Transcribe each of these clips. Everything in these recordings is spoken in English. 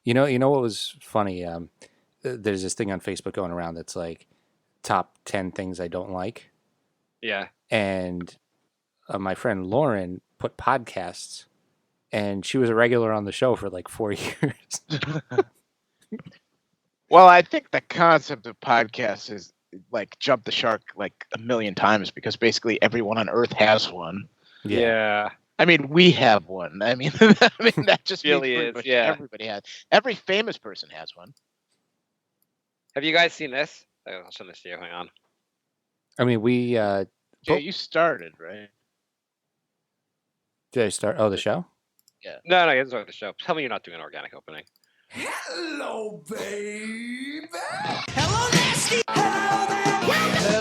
You know what was funny? There's this thing on Facebook going around that's like top 10 things I don't like. Yeah. And my friend Lauren put podcasts, and she was a regular on the show for like 4 years. Well, I think the concept of podcasts is like jump the shark like a million times because basically everyone on Earth has one. Yeah. I mean, we have one. I mean, that just means Really pretty is, much yeah. everybody has. Every famous person has one. Have you guys seen this? I'll send this to you. Hang on. I mean, Jay, But- you started, right? did I start? Oh, the show? No, you start the show. Tell me you're not doing an organic opening. Hello, baby. Hello, nasty. Hello, there.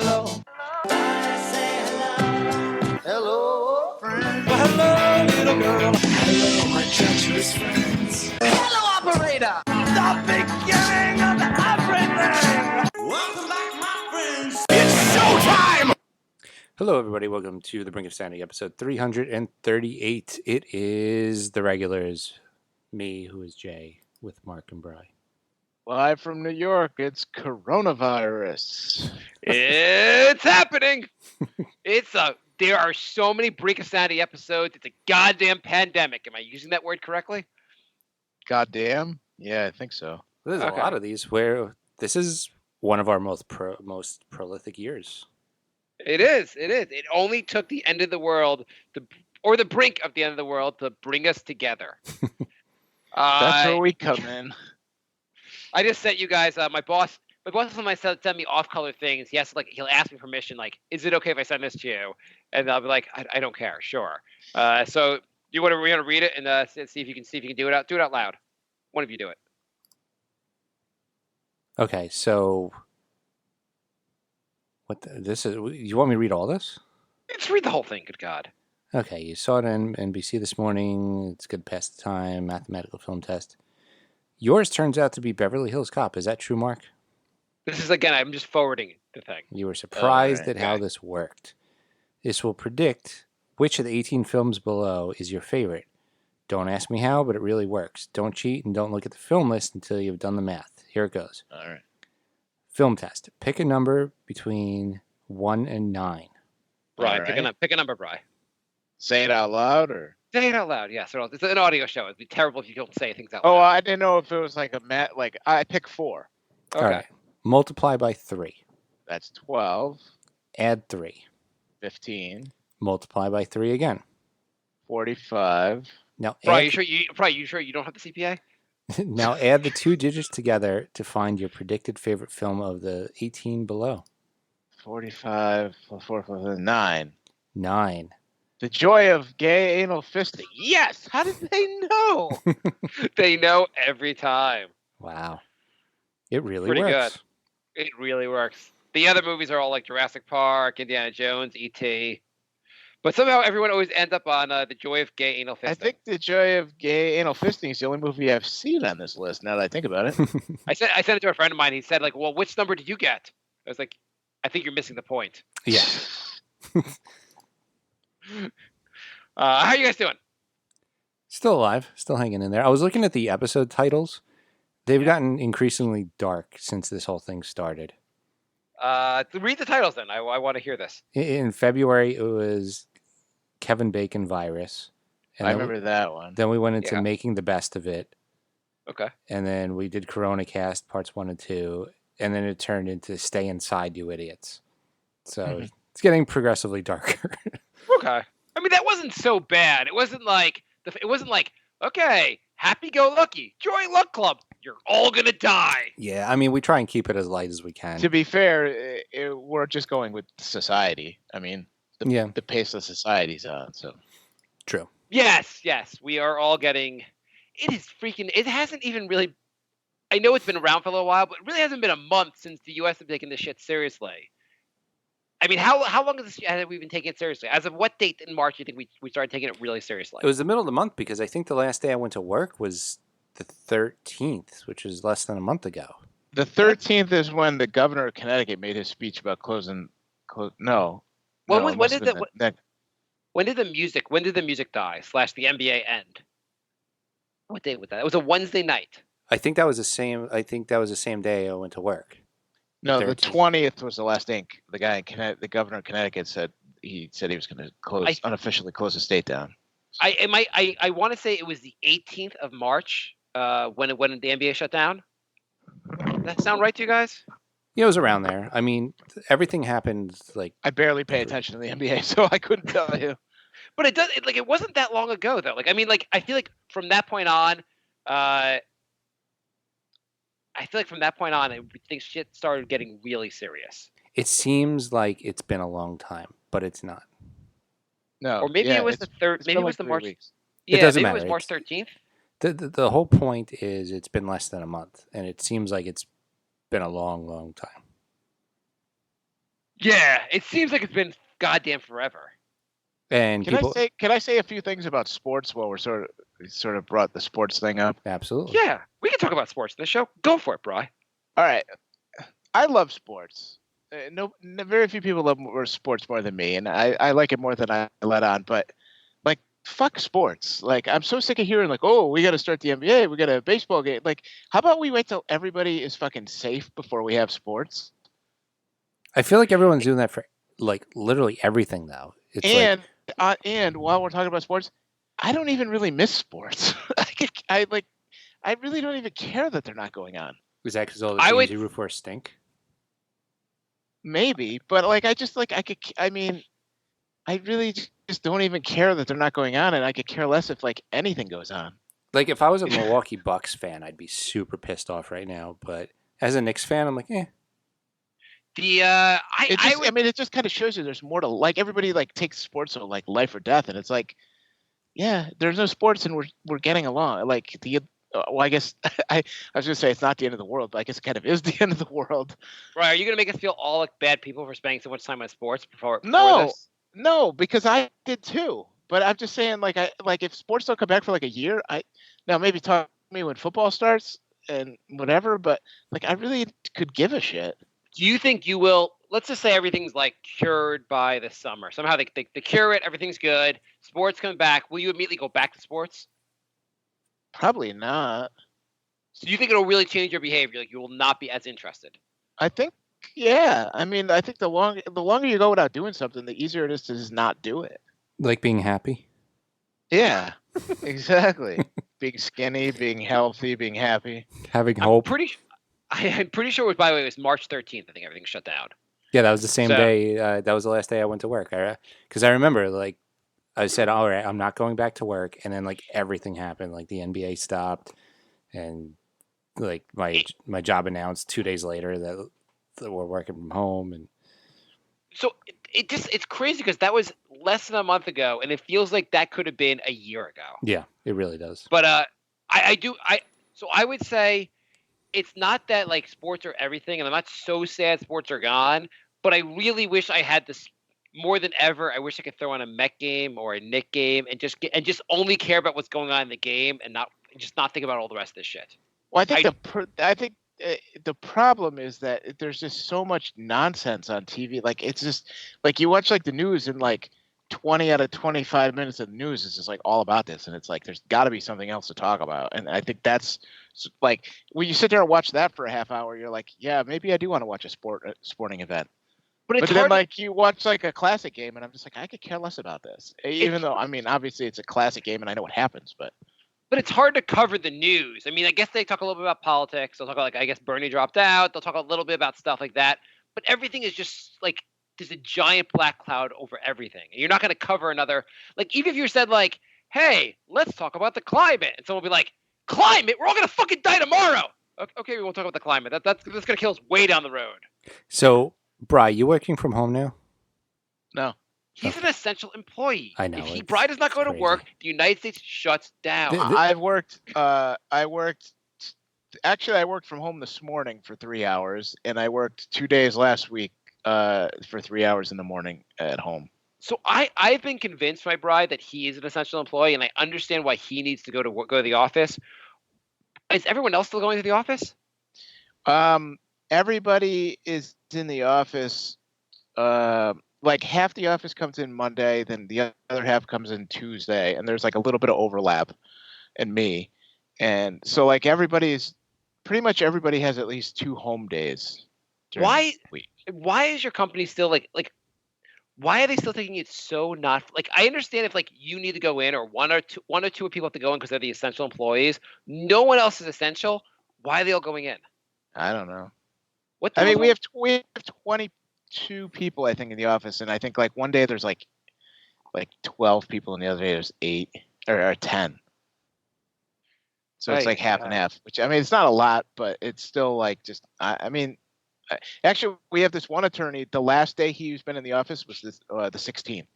Hello. I say hello. Hello. Friend. Well, hello, little girl. Hello, my treacherous friends. Hello, operator. The beginning of everything. Welcome back, my friends. It's showtime. Hello, everybody. Welcome to The Brink of Sanity, episode 338. It is the regulars, me, who is Jay, with Mark and Bry. Live from New York, it's coronavirus. It's happening. There are so many Brink of Sanity episodes. It's a goddamn pandemic. Am I using that word correctly? Goddamn. Yeah, I think so. There's Okay. a lot of these where this is one of our most prolific years. It is. It only took the end of the world, or the brink of the end of the world, to bring us together. That's where we come in. I just sent you guys. My boss send me off-color things. He'll ask me permission. Like, is it okay if I send this to you? And I'll be like, I don't care. Sure. So we want to read it and see if you can do it out loud. One of you do it. Okay, so this is? You want me to read all this? Let's read the whole thing. Good God. Okay, you saw it on NBC this morning. It's good to pass the time. Mathematical film test. Yours turns out to be Beverly Hills Cop. Is that true, Mark? This is, again, I'm just forwarding the thing. You were surprised Alright, at how this worked. This will predict which of the 18 films below is your favorite. Don't ask me how, but it really works. Don't cheat and don't look at the film list until you've done the math. Here it goes. All right. Film test. Pick a number between 1 and 9. Bri, All pick a number, Bri. Say it out loud, or? Say it out loud. Yes, it's an audio show. It'd be terrible if you don't say things out Oh, loud. I didn't know if it was like a mat. Like I pick 4. Okay. All right. Multiply by 3. That's 12. Add 3. 15. Multiply by 3 again. 45. Now Bri, add, you sure you don't have the CPA? now add the two digits together to find your predicted favorite film of the 18 below. 45. 9. 9. The joy of gay anal fisting. Yes. How did they know? They know every time. Wow. It really Pretty works. good. It really works. The other movies are all like Jurassic Park, Indiana Jones, E.T. But somehow everyone always ends up on The Joy of Gay Anal Fisting. I think The Joy of Gay Anal Fisting is the only movie I've seen on this list. Now that I think about it. I sent it to a friend of mine. He said, like, well, which number did you get? I was like, I think you're missing the point. Yeah. How are you guys doing? Still alive. Still hanging in there. I was looking at the episode titles. They've gotten increasingly dark since this whole thing started. Read the titles then. I want to hear this. In February, it was Kevin Bacon virus. And I then remember that one. Then we went into Yeah. making the best of it. Okay. And then we did Corona Cast parts 1 and 2. And then it turned into Stay Inside, You Idiots. So it's getting progressively darker. Okay. I mean, that wasn't so bad. It wasn't like okay, happy-go-lucky, Joy Luck Club. You're all gonna die. Yeah, I mean, we try and keep it as light as we can. To be fair, we're just going with society. I mean, the pace of society's on. So True. Yes, we are all getting. It is freaking. It hasn't even really. I know it's been around for a little while, but it really hasn't been a month since the U.S. have taken this shit seriously. I mean, how long have we been taking it seriously? As of what date in March do you think we started taking it really seriously? It was the middle of the month because I think the last day I went to work was the 13th, which is less than a month ago. the 13th is when the governor of Connecticut made his speech about closing. No. When No, it did must have the been that? when did the music die / the NBA end? What day was that? It was a Wednesday night. I think that was the same. I think that was the same day I went to work. No, the 13th. 20th was the last ink. The guy in Connecticut, the governor of Connecticut said he was going to unofficially close the state down. I want to say it was the 18th of March when the NBA shut down. Does that sound right to you guys? Yeah, it was around there. I mean, everything happened like I barely pay attention to the NBA, so I couldn't tell you. But it wasn't that long ago though. Like I mean, like I feel like from that point on, things shit started getting really serious. it seems like it's been a long time, but it's not. No, Or maybe it was the third. Maybe it was the March. Weeks. Yeah, It doesn't maybe matter. it was March 13th. The whole point is it's been less than a month, and it seems like it's been a long, long time. Yeah, it seems like it's been goddamn forever. And Can people, I say a few things about sports while we're sort of brought the sports thing up? absolutely. Yeah, we can talk about sports in this show. Go for it, Bri. All right, I love sports. Very few people love sports more than me, and I like it more than I let on. But like, fuck sports. Like, I'm so sick of hearing like, oh, we got to start the NBA, we got a baseball game. Like, how about we wait till everybody is fucking safe before we have sports? I feel like everyone's doing that for like literally everything now. It's And while we're talking about sports, I don't even really miss sports. I really don't even care that they're not going on. is that because all the teams you root for stink? Maybe, but like I really just don't even care that they're not going on, and I could care less if like anything goes on. Like if I was a Milwaukee Bucks fan, I'd be super pissed off right now. But as a Knicks fan, I'm like, eh. It just kind of shows you there's more to like. Everybody like takes sports so like life or death, and it's like, yeah, there's no sports, and we're getting along. Like well, I guess I was gonna say it's not the end of the world, but I guess it kind of is the end of the world. Right? Are you gonna make us feel all like bad people for spending so much time on sports before No, this? because I did too. But I'm just saying, like if sports don't come back for like a year, now maybe talk to me when football starts and whatever. But like I really could give a shit. Do you think you will? Let's just say everything's like cured by the summer. Somehow they cure it. Everything's good. Sports come back. Will you immediately go back to sports? Probably not. So you think it'll really change your behavior? Like you will not be as interested? I think, yeah. I mean, I think the longer you go without doing something, the easier it is to just not do it. Like being happy. Yeah, exactly. Being skinny, being healthy, being happy, having hope. I'm pretty sure it was, by the way, it was March 13th. I think everything shut down. Yeah, that was the same day. That was the last day I went to work. Because I remember, like, I said, all right, I'm not going back to work. And then, like, everything happened. Like, the NBA stopped. And, like, my job announced 2 days later that we're working from home. And so it's crazy because that was less than a month ago. And it feels like that could have been a year ago. Yeah, it really does. But so I would say it's not that, like, sports are everything. And I'm not so sad sports are gone. But I really wish I had this. More than ever, I wish I could throw on a Met game or a Knick game and just only care about what's going on in the game and not think about all the rest of this shit. Well, I think the problem is that there's just so much nonsense on TV. Like it's just like you watch like the news and like 20 out of 25 minutes of the news is just like all about this, and it's like there's got to be something else to talk about. And I think that's like when you sit there and watch that for a half hour, you're like, yeah, maybe I do want to watch a sporting event. But then, like, you watch, like, a classic game, and I'm just like, I could care less about this. Even though, I mean, obviously it's a classic game, and I know what happens, but it's hard to cover the news. I mean, I guess they talk a little bit about politics. They'll talk about, like, I guess Bernie dropped out. They'll talk a little bit about stuff like that. But everything is just, like, there's a giant black cloud over everything. And you're not going to cover another – like, even if you said, like, hey, let's talk about the climate. And someone will be like, climate? We're all going to fucking die tomorrow. Okay, we won't talk about the climate. That's going to kill us way down the road. So, Bri, you working from home now? No. He's an essential employee. I know. If Bri does not go to work, the United States shuts down. I worked from home this morning for 3 hours, and I worked 2 days last week for 3 hours in the morning at home. So I've been convinced by Bri that he is an essential employee, and I understand why he needs to go to the office. Is everyone else still going to the office? Everybody is in the office. Like half the office comes in Monday, then the other half comes in Tuesday, and there's like a little bit of overlap in me. And so like everybody's pretty much everybody has at least 2 home days. during Why? the week. Why is your company still like? Why are they still taking it so not like? I understand if like you need to go in, or one or two people have to go in because they're the essential employees. No one else is essential. Why are they all going in? I don't know. What the I mean, hell's we have 22 people, I think, in the office, and I think like one day there's like 12 people, and the other day there's 8 or 10. So it's Right, like half and half, which I mean, it's not a lot, but it's still like just. I mean, actually, we have this one attorney. The last day he's been in the office was the 16th,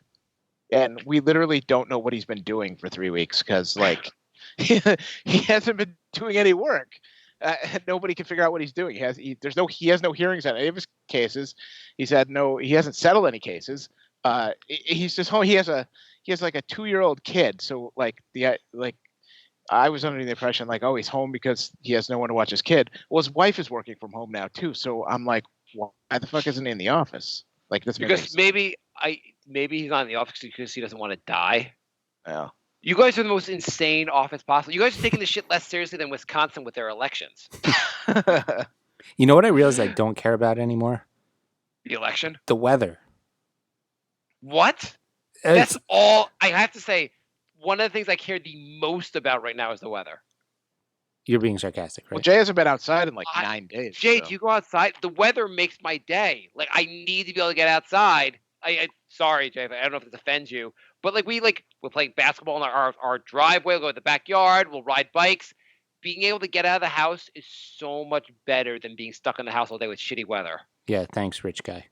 and we literally don't know what he's been doing for 3 weeks because like he hasn't been doing any work. And nobody can figure out what he's doing. He has no hearings on any of his cases. He hasn't settled any cases. He's just home. He has like a 2-year-old kid. So like I was under the impression like, oh, he's home because he has no one to watch his kid. Well, his wife is working from home now too. So I'm like, why the fuck isn't he in the office? Like this because maybe he's not in the office because he doesn't want to die. Yeah. You guys are the most insane office possible. You guys are taking this shit less seriously than Wisconsin with their elections. You know what I realized I don't care about anymore? The election? The weather. What? That's all. I have to say, one of the things I care the most about right now is the weather. You're being sarcastic, right? Well, Jay hasn't been outside in like 9 days. Jay, so. do you go outside? The weather makes my day. Like, I need to be able to get outside. Sorry, Jay, I don't know if this offends you, but like we're playing basketball in our driveway. We'll go to the backyard. We'll ride bikes. Being able to get out of the house is so much better than being stuck in the house all day with shitty weather. Yeah, thanks, rich guy.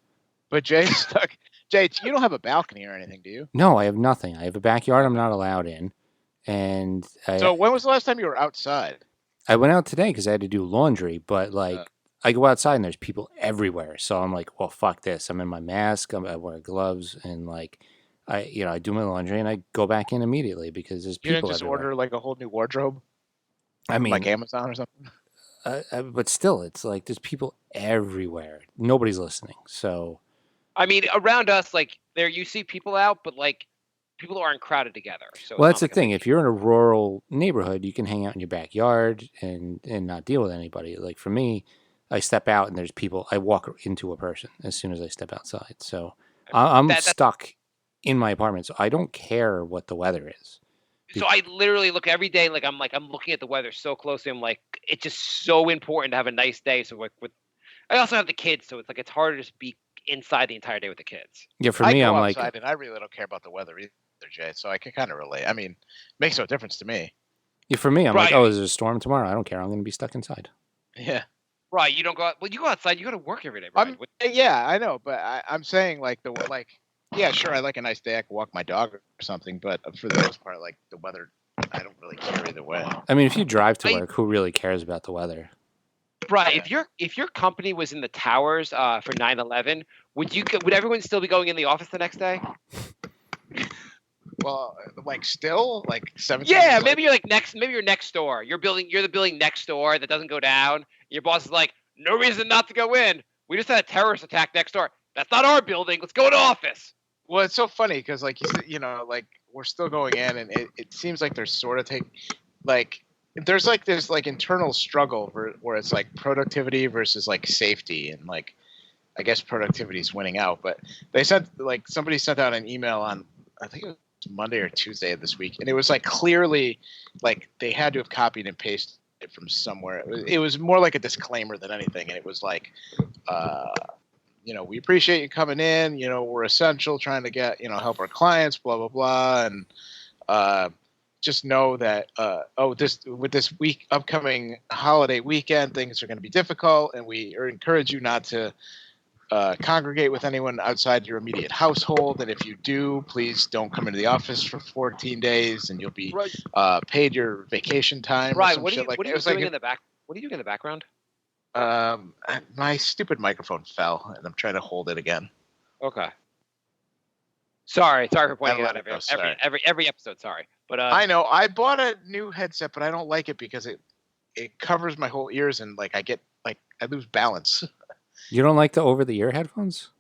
But Jay's stuck. Jay, you don't have a balcony or anything, do you? No, I have nothing. I have a backyard I'm not allowed in. And so when was the last time you were outside? I went out today because I had to do laundry, but like I go outside and there's people everywhere. So I'm like, well, fuck this. I'm in my mask. I wear gloves and like, I do my laundry and I go back in immediately because there's people. You didn't just everywhere. order like a whole new wardrobe? I mean, like Amazon or something? But still, it's like there's people everywhere. Nobody's listening. So, I mean, around us, like you see people out, but like people aren't crowded together. So well, that's the thing. If you're in a rural neighborhood, you can hang out in your backyard and not deal with anybody. Like for me, I step out and there's people. I walk into a person as soon as I step outside. So I'm stuck in my apartment. So I don't care what the weather is. So I literally look every day. I'm looking at the weather so closely. I'm like, it's just so important to have a nice day. So I also have the kids, so it's harder to just be inside the entire day with the kids. Yeah, for me, I'm like, and I really don't care about the weather either, Jay. So I can kind of relate. I mean, it makes no difference to me. Yeah, for me, I'm like, oh, is there a storm tomorrow? I don't care. I'm going to be stuck inside. Yeah. Right. You don't go out. Well, you go outside. You go to work every day. Right? Yeah, I know, but I'm saying yeah, sure, I like a nice day. I can walk my dog or something, but for the most part, like the weather, I don't really care either way. I mean, if you drive to work, who really cares about the weather? Right. If your company was in the towers for 9/11, would everyone still be going in the office the next day? Well, still 7. Yeah, maybe you're maybe you're next door. You're the building next door that doesn't go down. Your boss is like, no reason not to go in. We just had a terrorist attack next door. That's not our building. Let's go to office. Well, it's so funny because we're still going in, and it seems like there's sort of there's this internal struggle where it's like productivity versus like safety, and like I guess productivity is winning out. But they said somebody sent out an email on, I think it was Monday or Tuesday of this week, and it was like clearly like they had to have copied and pasted it from somewhere. It was more like a disclaimer than anything, and it was like we appreciate you coming in, we're essential, trying to get help our clients, blah blah blah, and just know that with this upcoming holiday weekend, things are going to be difficult, and we encourage you not to congregate with anyone outside your immediate household. And if you do, please don't come into the office for 14 days, and you'll be paid your vacation time. Right. What are you doing in the back? What are you doing in the background? My stupid microphone fell, and I'm trying to hold it again. Okay. Sorry for pointing it out every episode. Sorry, but I know I bought a new headset, but I don't like it because it covers my whole ears, and I lose balance. You don't like the over-the-ear headphones?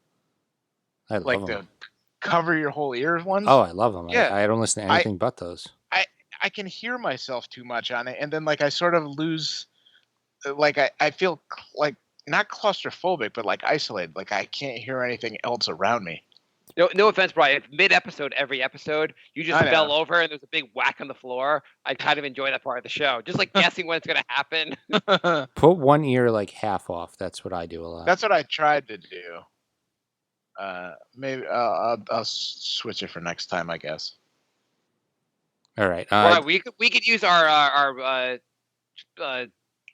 I love them. The cover your whole ears ones. Oh, I love them. Yeah. I don't listen to anything but those. I can hear myself too much on it, and then I sort of lose. like I feel like not claustrophobic, but like isolated. Like I can't hear anything else around me. No offense, Brian. If mid-episode, every episode, you just I know. fell over and there's a big whack on the floor, I kind of enjoy that part of the show. Just like guessing when it's going to happen. Put one ear like half off. That's what I do a lot. That's what I tried to do. Maybe I'll switch it for next time, I guess. All right. Right, we could use our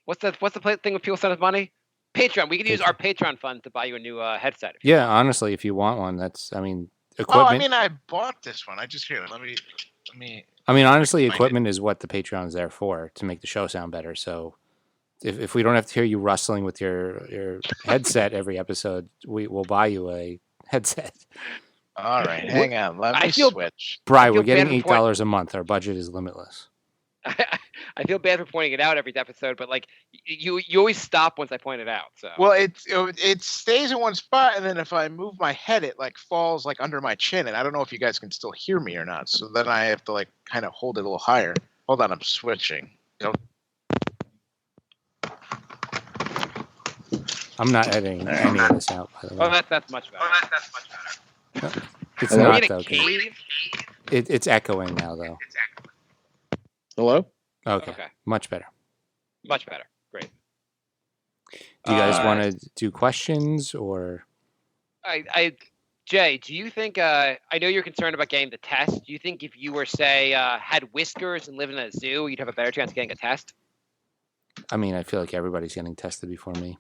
what's the thing with people send us money? Patreon. We could use our Patreon funds to buy you a new headset. Yeah, honestly, if you want one, that's equipment. Oh, I mean, I bought this one. I just hear it. Let me. I mean, honestly, equipment is what the Patreon is there for, to make the show sound better. So if we don't have to hear you rustling with your headset every episode, we'll buy you a headset. All right, hang on. Let me switch. Bri, we're getting $8 a month. Our budget is limitless. I feel bad for pointing it out every episode, but like you always stop once I point it out. So well, it stays in one spot, and then if I move my head, it like falls like under my chin, and I don't know if you guys can still hear me or not. So then I have to like kind of hold it a little higher. Hold on, I'm switching. I'm not editing any of this out, by the way. Oh, that's much better. It's Are we not in a though. cave? It's echoing now though. Hello? Okay. Much better. Much better. Great. Do you guys want to do questions or? Jay, do you think? I know you're concerned about getting the test. Do you think if you were, say, had whiskers and lived in a zoo, you'd have a better chance of getting a test? I mean, I feel like everybody's getting tested before me.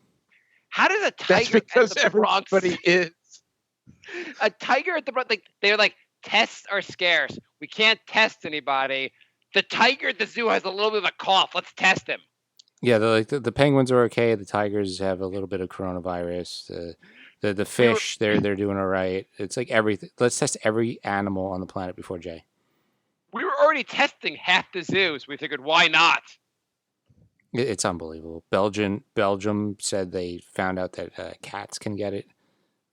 How does a tiger? That's because at the Bronx, everybody is. A tiger at the Bronx, like they're like tests are scarce. We can't test anybody. The tiger at the zoo has a little bit of a cough. Let's test him. Yeah, the penguins are okay. The tigers have a little bit of coronavirus. The fish, they're doing all right. It's like everything. Let's test every animal on the planet before Jay. We were already testing half the zoos. We figured, why not? It's unbelievable. Belgium said they found out that cats can get it.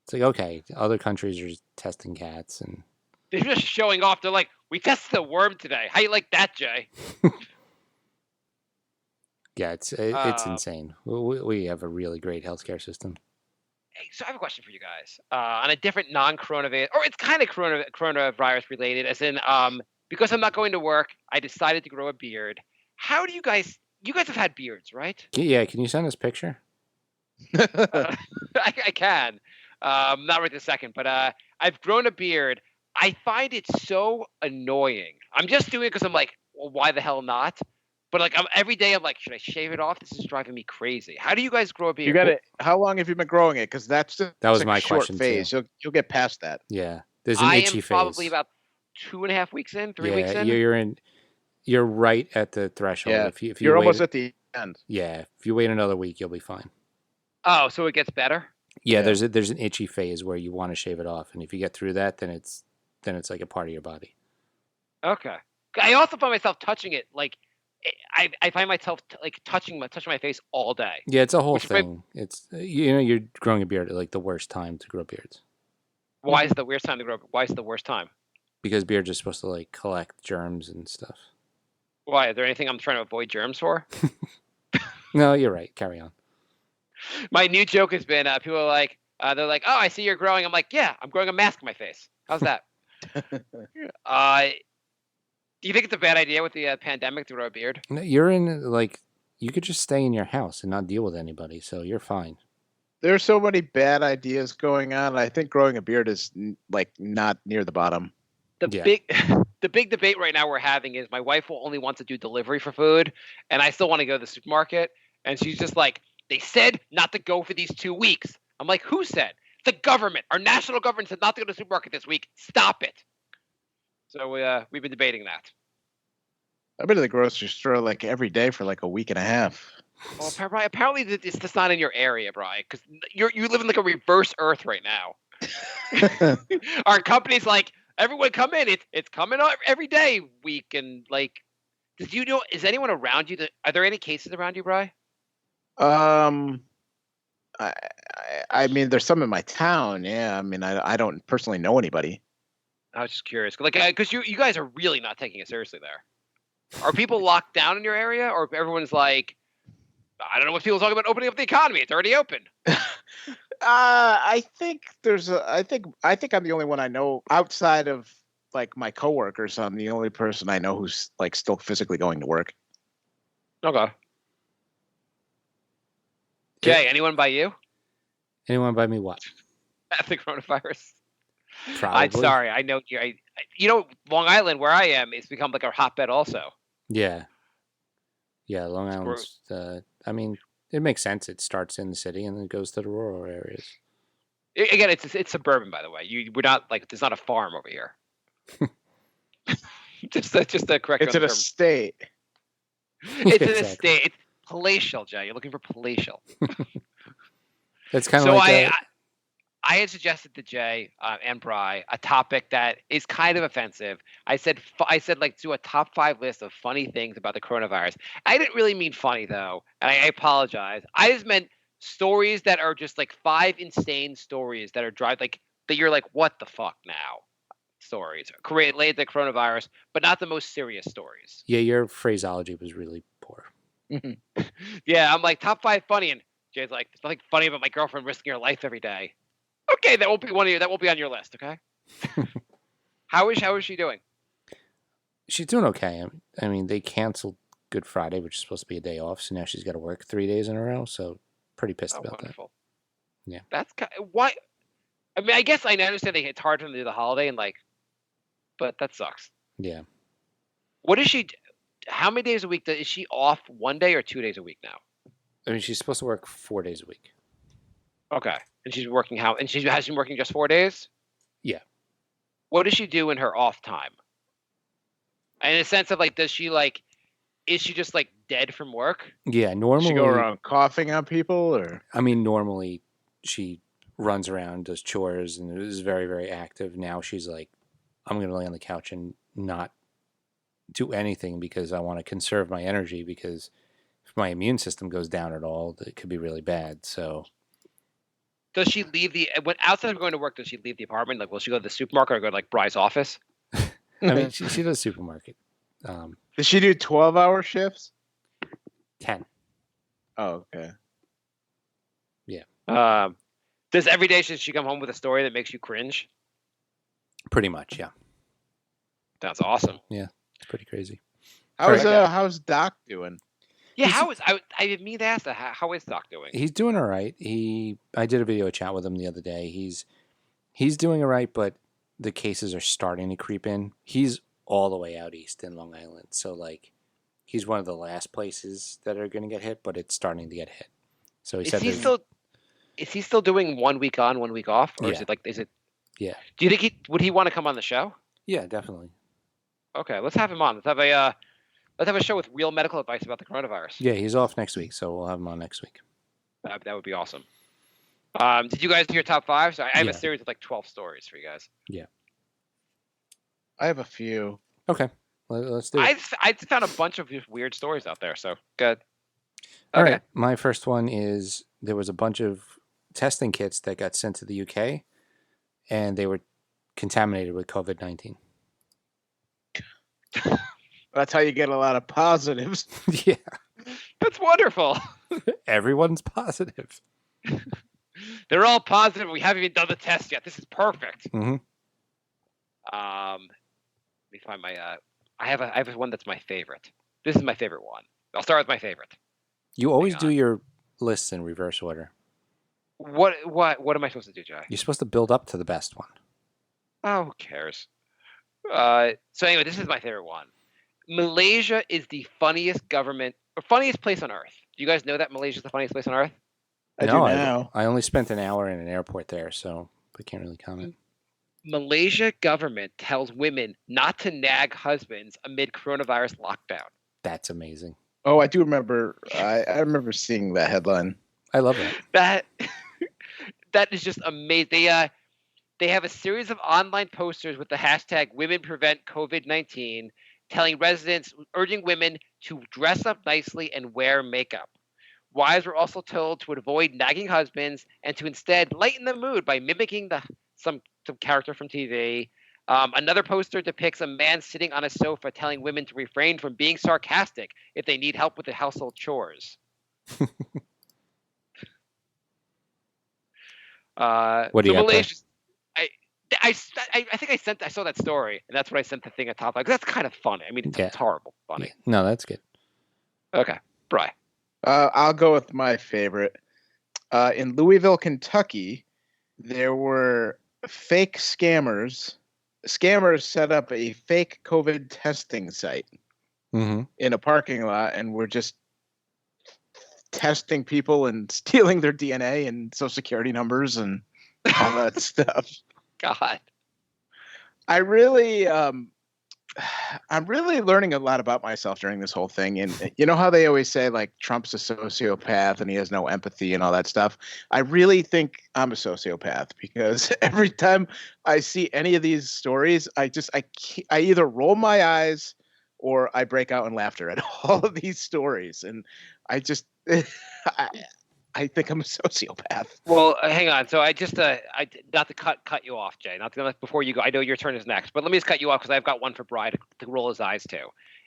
It's like, okay, other countries are testing cats, and they're just showing off. They're like, we tested the worm today. How you like that, Jay? Yeah, it's insane. We have a really great healthcare system. Hey, so I have a question for you guys on a different non-coronavirus, or it's kind of coronavirus related, as in because I'm not going to work, I decided to grow a beard. How do you guys have had beards, right? Yeah, can you send us a picture? I can. Not right this second, but I've grown a beard. I find it so annoying. I'm just doing it because I'm like, well, why the hell not? But like, every day I'm like, should I shave it off? This is driving me crazy. How do you guys grow a beard? You got it. How long have you been growing it? Because that's just that was like my a short question phase. too. You'll get past that. Yeah, there's an itchy phase. I am probably about 2.5 weeks in, 3 weeks in. You're right at the threshold. Yeah, if you're almost at the end. Yeah, if you wait another week, you'll be fine. Oh, so it gets better? Yeah, there's an itchy phase where you want to shave it off, and if you get through that, then it's like a part of your body. Okay. I also find myself touching it like I find myself like touching my face all day. Yeah, it's a whole thing. It's you're growing a beard at like the worst time to grow beards. Why is the worst time to grow? Why is it the worst time? Because beards are supposed to like collect germs and stuff. Why? Is there anything I'm trying to avoid germs for? No, you're right. Carry on. My new joke has been people are like they're like, oh, I see you're growing. I'm like, yeah, I'm growing a mask on my face. How's that? Do you think it's a bad idea with the pandemic to grow a beard? No, you're in like you could just stay in your house and not deal with anybody, so you're fine. There's so many bad ideas going on. I think growing a beard is like not near the bottom. The big debate right now we're having is my wife will only want to do delivery for food, and I still want to go to the supermarket. And she's just like, they said not to go for these 2 weeks. I'm like, who said? The government. Our national government said not to go to the supermarket this week. Stop it. So we've been debating that. I've been to the grocery store like every day for like a week and a half. Well, apparently it's just not in your area, Brian, because you live in like a reverse Earth right now. Our company's like, everyone come in. It's coming out every day, week, and like, is anyone around you? Are there any cases around you, Brian? I mean, there's some in my town. Yeah, I mean, I don't personally know anybody. I was just curious, like, because you guys are really not taking it seriously there. Are people locked down in your area, or everyone's like, I don't know what people talking about opening up the economy. It's already open. I think I think I'm the only one I know outside of like my coworkers. I'm the only person I know who's like still physically going to work. Okay. Jay, anyone by you? Anyone buy me what? The coronavirus. Probably. I'm sorry. I know Long Island, where I am, it's become like a hotbed also. Yeah. Yeah, Long Island's. I mean, it makes sense. It starts in the city and then goes to the rural areas. Again, it's suburban, by the way. We're not like there's not a farm over here. just to correct. It's an estate. It's an estate. It's palatial, Jay. You're looking for palatial. It's kind of like. I had suggested to Jay and Bri a topic that is kind of offensive. I said like do a top 5 list of funny things about the coronavirus. I didn't really mean funny though, and I apologize. I just meant stories that are just like 5 insane stories that are that you're like, what the fuck now? Stories related to coronavirus, but not the most serious stories. Yeah, your phraseology was really poor. Yeah, I'm like top 5 funny, and Jay's like, there's nothing funny about my girlfriend risking her life every day. Okay, that won't be that won't be on your list, okay? How is she doing? She's doing okay. I mean, they canceled Good Friday, which is supposed to be a day off, so now she's got to work 3 days in a row. So pretty pissed about wonderful. That. Yeah, that's why. I mean, I guess I understand it's hard for them to do the holiday but that sucks. Yeah. What is she? How many days a week is she off? 1 day or 2 days a week now? I mean, she's supposed to work 4 days a week. Okay. And she's working how? And she has been working just 4 days? Yeah. What does she do in her off time? In a sense of is she just like dead from work? Yeah, normally. She go around coughing on people, or? I mean, normally she runs around, does chores, and is very, very active. Now she's like, I'm going to lay on the couch and not do anything because I want to conserve my energy, because if my immune system goes down at all, it could be really bad. So. Does she leave when outside of going to work? Does she leave the apartment? Like, will she go to the supermarket or go to Bry's office? I mean, she does supermarket. Does she do 12-hour shifts? 10. Oh, okay. Yeah. Does every day she come home with a story that makes you cringe? Pretty much, yeah. That's awesome. Yeah, it's pretty crazy. How's Doc doing? Yeah, I didn't mean to ask that. How is Doc doing? He's doing all right. I did a video chat with him the other day. He's doing all right, but the cases are starting to creep in. He's all the way out east in Long Island, so he's one of the last places that are going to get hit, but it's starting to get hit. So he said, is he still doing 1 week on, 1 week off, or yeah. is it? Yeah. Do you think would he want to come on the show? Yeah, definitely. Okay, let's have him on. Let's have a show with real medical advice about the coronavirus. Yeah, he's off next week, so we'll have him on next week. That would be awesome. Did you guys do your top 5? So I have a series of 12 stories for you guys. Yeah. I have a few. Okay, let's do it. I found a bunch of just weird stories out there, so good. All right, my first one is there was a bunch of testing kits that got sent to the UK, and they were contaminated with COVID-19. That's how you get a lot of positives. Yeah. That's wonderful. Everyone's positive. They're all positive. We haven't even done the test yet. This is perfect. Mm-hmm. Let me find my. I have one that's my favorite. This is my favorite one. I'll start with my favorite. You always do your lists in reverse order. What am I supposed to do, Jay? You're supposed to build up to the best one. Oh, who cares? So anyway, this is my favorite one. Malaysia is the funniest place on earth. Do you guys know that Malaysia is the funniest place on earth? I do now. I only spent an hour in an airport there, so I can't really comment. Malaysia government tells women not to nag husbands amid coronavirus lockdown. That's amazing. Oh, I do remember. I remember seeing that headline. I love that. That is just amazing. They have a series of online posters with the hashtag Women Prevent COVID-19, urging women to dress up nicely and wear makeup. Wives were also told to avoid nagging husbands and to instead lighten the mood by mimicking some character from TV. Another poster depicts a man sitting on a sofa telling women to refrain from being sarcastic if they need help with the household chores. What do you got, Malaysia. I think I saw that story, and that's what I sent the thing at top. Like, that's kind of funny. I mean, it's horrible funny. Yeah. No, that's good. Okay, Bri. I'll go with my favorite. In Louisville, Kentucky, there were fake scammers. Scammers set up a fake COVID testing site in a parking lot, and were just testing people and stealing their DNA and social security numbers and all that stuff. God, I'm really learning a lot about myself during this whole thing. And you know how they always say, like, Trump's a sociopath and he has no empathy and all that stuff? I really think I'm a sociopath, because every time I see any of these stories, I either roll my eyes or I break out in laughter at all of these stories. And I just, I think I'm a sociopath. Well, hang on. So I just, not to cut you off, Jay. Not to, before you go. I know your turn is next, but let me just cut you off because I've got one for Bri to roll his eyes to.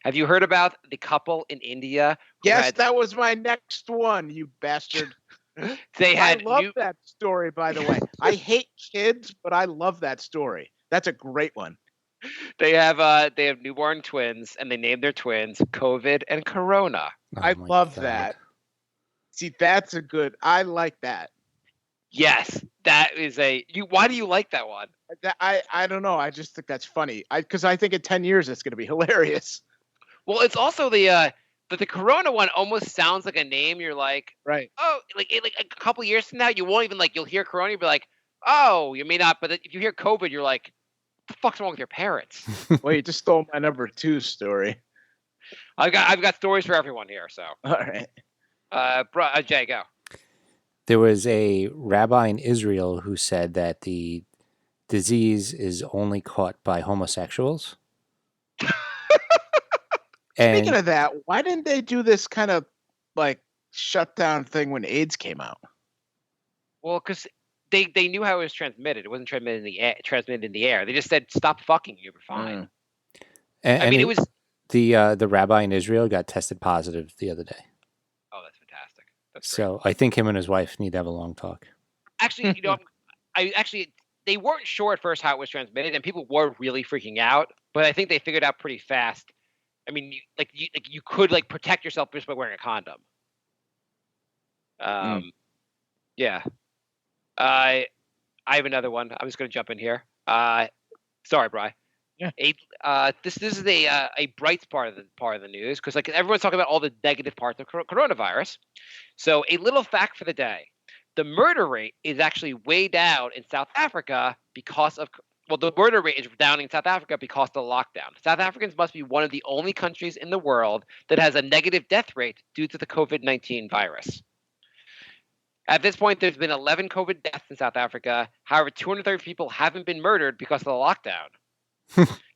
Have you heard about the couple in India? Yes, that was my next one, you bastard. I love that story, by the way. I hate kids, but I love that story. That's a great one. They have newborn twins, and they named their twins COVID and Corona. I love that. See, that's a good. I like that. Yes, that is why do you like that one? I don't know. I just think that's funny. Because I think in 10 years it's going to be hilarious. Well, it's also the Corona one almost sounds like a name. You're like, right? Oh, like a couple years from now, you won't even you'll hear Corona, you'll be like, oh, you may not. But if you hear COVID, you're like, what the fuck's wrong with your parents? Well, you just stole my number 2 story. I've got stories for everyone here. So all right. Jay, go. There was a rabbi in Israel who said that the disease is only caught by homosexuals. Speaking of that, why didn't they do this kind of shutdown thing when AIDS came out? Well, because they knew how it was transmitted. It wasn't transmitted in the air. They just said, stop fucking, you were fine. And it was the rabbi in Israel got tested positive the other day. Oh, that's fantastic. That's so great. I think him and his wife need to have a long talk. Actually, they weren't sure at first how it was transmitted, and people were really freaking out. But I think they figured out pretty fast. I mean, you could protect yourself just by wearing a condom. Yeah. I have another one. I'm just going to jump in here. Sorry, Bri. Yeah. This is a bright part of the news, because everyone's talking about all the negative parts of coronavirus. So a little fact for the day: the murder rate is actually way down in South Africa because of. Well, the murder rate is down in South Africa because of the lockdown. South Africans must be one of the only countries in the world that has a negative death rate due to the COVID-19 virus. At this point, there's been 11 COVID deaths in South Africa. However, 230 people haven't been murdered because of the lockdown.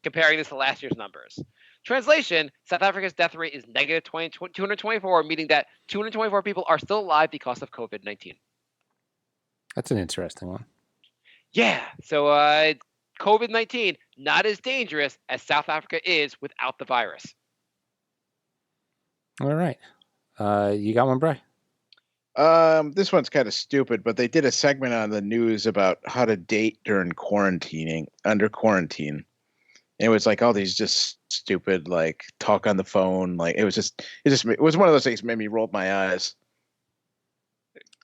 Comparing this to last year's numbers. Translation: South Africa's death rate is negative 224, meaning that 224 people are still alive because of COVID-19. That's an interesting one. Yeah. So COVID-19, not as dangerous as South Africa is without the virus. All right. You got one, Bri? This one's kind of stupid, but they did a segment on the news about how to date during under quarantine. And it was all these just stupid, talk on the phone. It was one of those things that made me roll my eyes.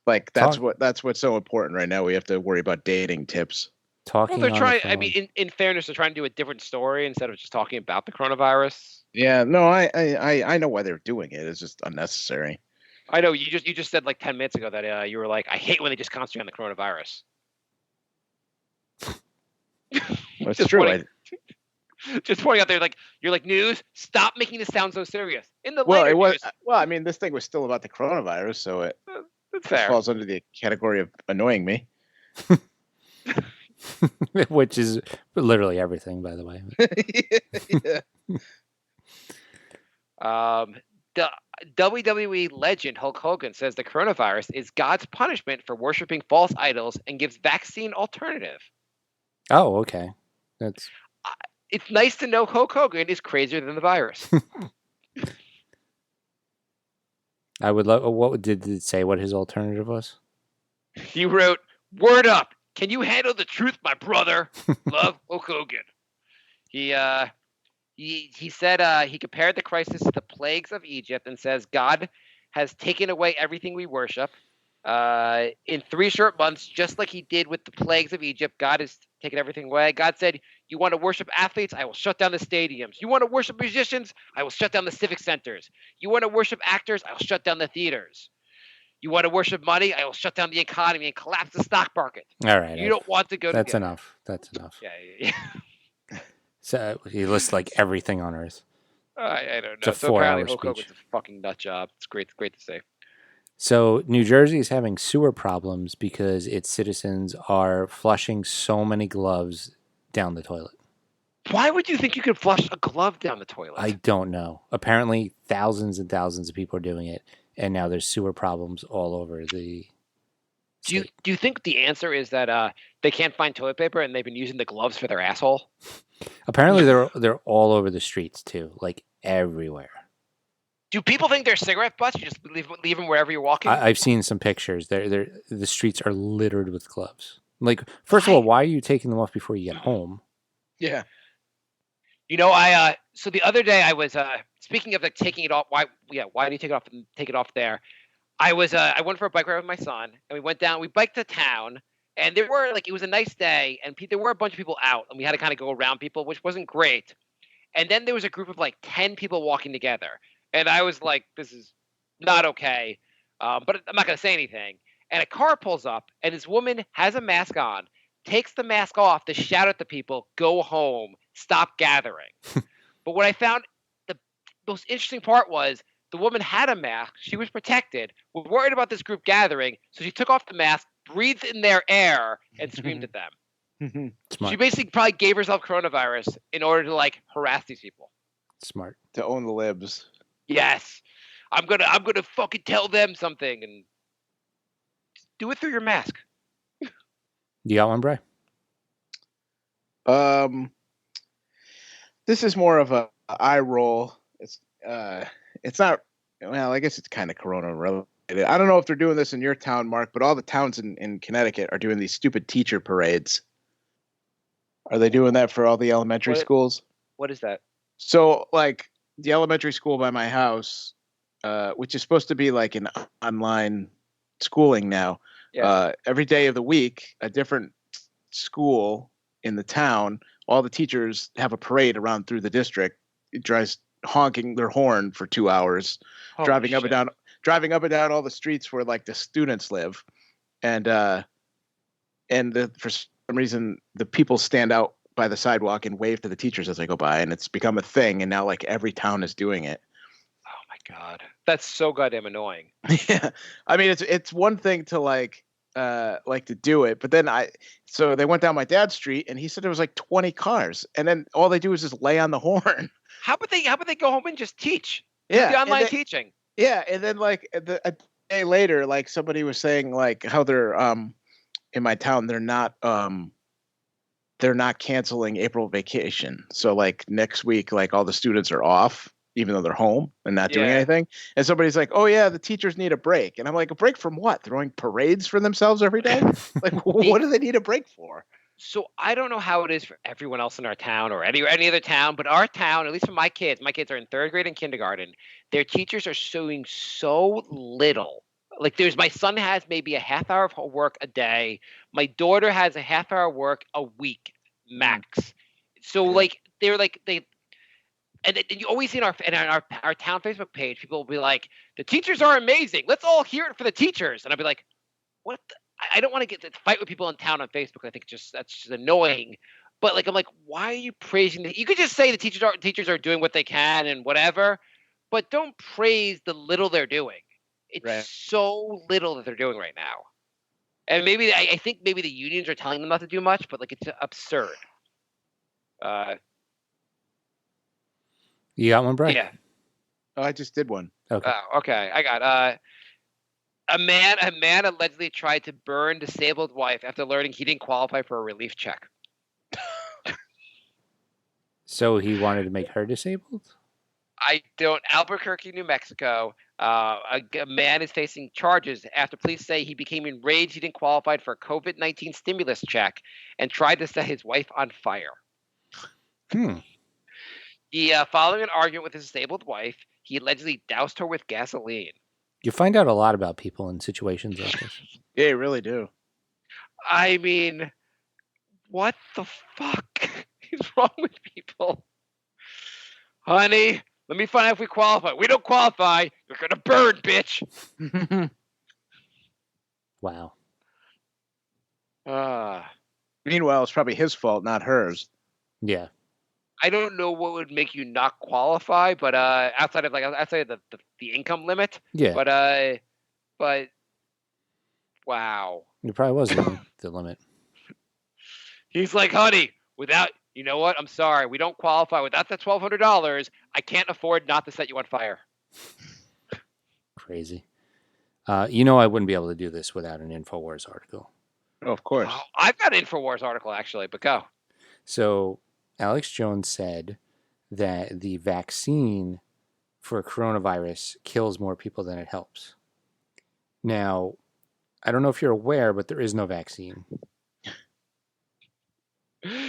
That's what's so important right now. We have to worry about dating tips. Talking. Well, they're trying. I mean, in fairness, they're trying to do a different story instead of just talking about the coronavirus. Yeah, no, I know why they're doing it. It's just unnecessary. I know you just said 10 minutes ago that you were like, I hate when they just concentrate on the coronavirus. That's true. Just pointing out there, you're like, news. Stop making this sound so serious. In the well, later it was news, well. I mean, this thing was still about the coronavirus, so it fair. falls under the category of annoying me. Which is literally everything, by the way. Yeah. The WWE legend Hulk Hogan says the coronavirus is God's punishment for worshiping false idols and gives vaccine alternative. Oh, okay. That's. It's nice to know Hulk Hogan is crazier than the virus. I would love. What did it say? What his alternative was? He wrote, "Word up! Can you handle the truth, my brother? Love, Hulk Hogan." He said he compared the crisis to the plagues of Egypt and says God has taken away everything we worship. In 3 short months, just like he did with the plagues of Egypt, God has taken everything away. God said, "You want to worship athletes? I will shut down the stadiums. You want to worship musicians? I will shut down the civic centers. You want to worship actors? I will shut down the theaters. You want to worship money? I will shut down the economy and collapse the stock market. All right. You don't want to go to That's enough. That's enough. Yeah. So he lists like everything on Earth. I don't know. It's a So apparently 4-hour Hulk speech. Hogan's a fucking nut job. It's great to say. So New Jersey is having sewer problems because its citizens are flushing so many gloves down the toilet. Why would you think you could flush a glove down the toilet? I don't know. Apparently, thousands and thousands of people are doing it, and now there's sewer problems all over the Do you think the answer is that they can't find toilet paper and they've been using the gloves for their asshole? Apparently, they're all over the streets too, like everywhere. Do people think they're cigarette butts? You just leave them wherever you're walking? I've seen some pictures. The streets are littered with gloves. Like, first of all, why are you taking them off before you get home? Yeah. You know, so the other day I was speaking of like taking it off. Why do you take it off? Take it off there. I went for a bike ride with my son, and we went down. We biked to town, and it was a nice day, and there were a bunch of people out, and we had to kind of go around people, which wasn't great. And then there was a group of like 10 people walking together, and I was like, "This is not okay," but I'm not gonna say anything. And a car pulls up, and this woman has a mask on, takes the mask off to shout at the people, "Go home, stop gathering." But what I found the most interesting part was the woman had a mask. She was protected. Was worried about this group gathering, so she took off the mask, breathed in their air, and screamed at them. Smart. She basically probably gave herself coronavirus in order to like harass these people. Smart. To own the libs. Yes, I'm gonna fucking tell them something and do it through your mask. You got one, Bray? This is more of a eye roll. It's not. Well, I guess it's kind of corona related. I don't know if they're doing this in your town, Mark, but all the towns in Connecticut are doing these stupid teacher parades. Are they doing that for all the elementary schools? What is that? So, like the elementary school by my house, which is supposed to be like an online schooling now. Yeah. Every day of the week, a different school in the town. All the teachers have a parade around through the district. It drives honking their horn for 2 hours, driving up and down all the streets where like the students live, and for some reason the people stand out by the sidewalk and wave to the teachers as they go by, and it's become a thing. And now like every town is doing it. Oh my god, that's so goddamn annoying. Yeah, I mean it's one thing to like to do it, but then so they went down my dad's street and he said there was like 20 cars, and then all they do is just lay on the horn. How about they go home and just teach? Yeah, the online teaching. Yeah, and then like a day later, like somebody was saying like how they're in my town they're not canceling April vacation. So like next week, like all the students are off, even though they're home and not doing anything. And somebody's like, "Oh yeah, the teachers need a break." And I'm like, "A break from what? Throwing parades for themselves every day? Like, what do they need a break for?" So I don't know how it is for everyone else in our town or any other town, but our town, at least for my kids are in 3rd grade and kindergarten. Their teachers are doing so little. Like my son has maybe a half hour of work a day. My daughter has a half hour work a week max. So like they're like and you always see in our town Facebook page, people will be like, "The teachers are amazing. Let's all hear it for the teachers." And I'll be like, "What?" I don't want to get to fight with people in town on Facebook. I think that's just annoying. But like I'm like, why are you praising the? You could just say the teachers are doing what they can and whatever, but don't praise the little they're doing. It's so little that they're doing right now. And maybe I think maybe the unions are telling them not to do much, but like it's absurd. You got one, Brian? Yeah. Oh, I just did one. Okay. Okay. I got a man allegedly tried to burn disabled wife after learning he didn't qualify for a relief check. So he wanted to make her disabled? I don't. Albuquerque, New Mexico. A man is facing charges after police say he became enraged he didn't qualify for a COVID-19 stimulus check and tried to set his wife on fire. He, following an argument with his disabled wife, he allegedly doused her with gasoline. You find out a lot about people in situations like this. Yeah, you really do. I mean, what the fuck is wrong with people? Honey, let me find out if we qualify. We don't qualify. You're going to burn, bitch. Wow. Meanwhile, it's probably his fault, not hers. Yeah. I don't know what would make you not qualify, but outside of the income limit. Yeah. But wow. It probably wasn't the limit. He's like, honey, without, you know what? I'm sorry. We don't qualify. Without that $1,200, I can't afford not to set you on fire. Crazy. I wouldn't be able to do this without an InfoWars article. Oh, of course. Oh, I've got an InfoWars article, actually, but go. So Alex Jones said that the vaccine for coronavirus kills more people than it helps. Now, I don't know if you're aware, but there is no vaccine.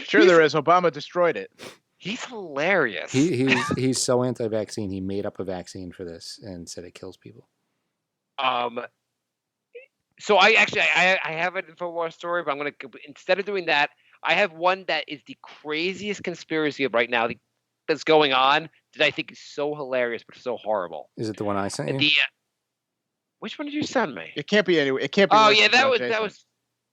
Sure, there is. Obama destroyed it. He's hilarious. He's so anti-vaccine. He made up a vaccine for this and said it kills people. So I have an InfoWars story, but I'm gonna, instead of doing that, I have one that is the craziest conspiracy of right now that's going on that I think is so hilarious but so horrible. Is it the one I sent you? Which one did you send me? It can't be anyway. It can't be. Oh yeah, that was.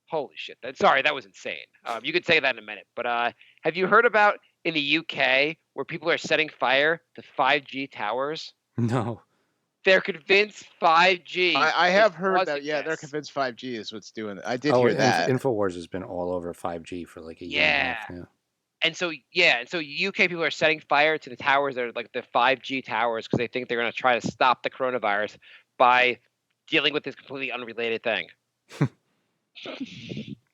Holy shit! Sorry, that was insane. You could say that in a minute. But have you heard about in the UK where people are setting fire to 5G towers? No. They're convinced 5G. I have heard that. Yeah, they're convinced 5G is what's doing it. I did hear that. InfoWars has been all over 5G for like a year and a half now. And so UK people are setting fire to the towers that are like the 5G towers because they think they're going to try to stop the coronavirus by dealing with this completely unrelated thing.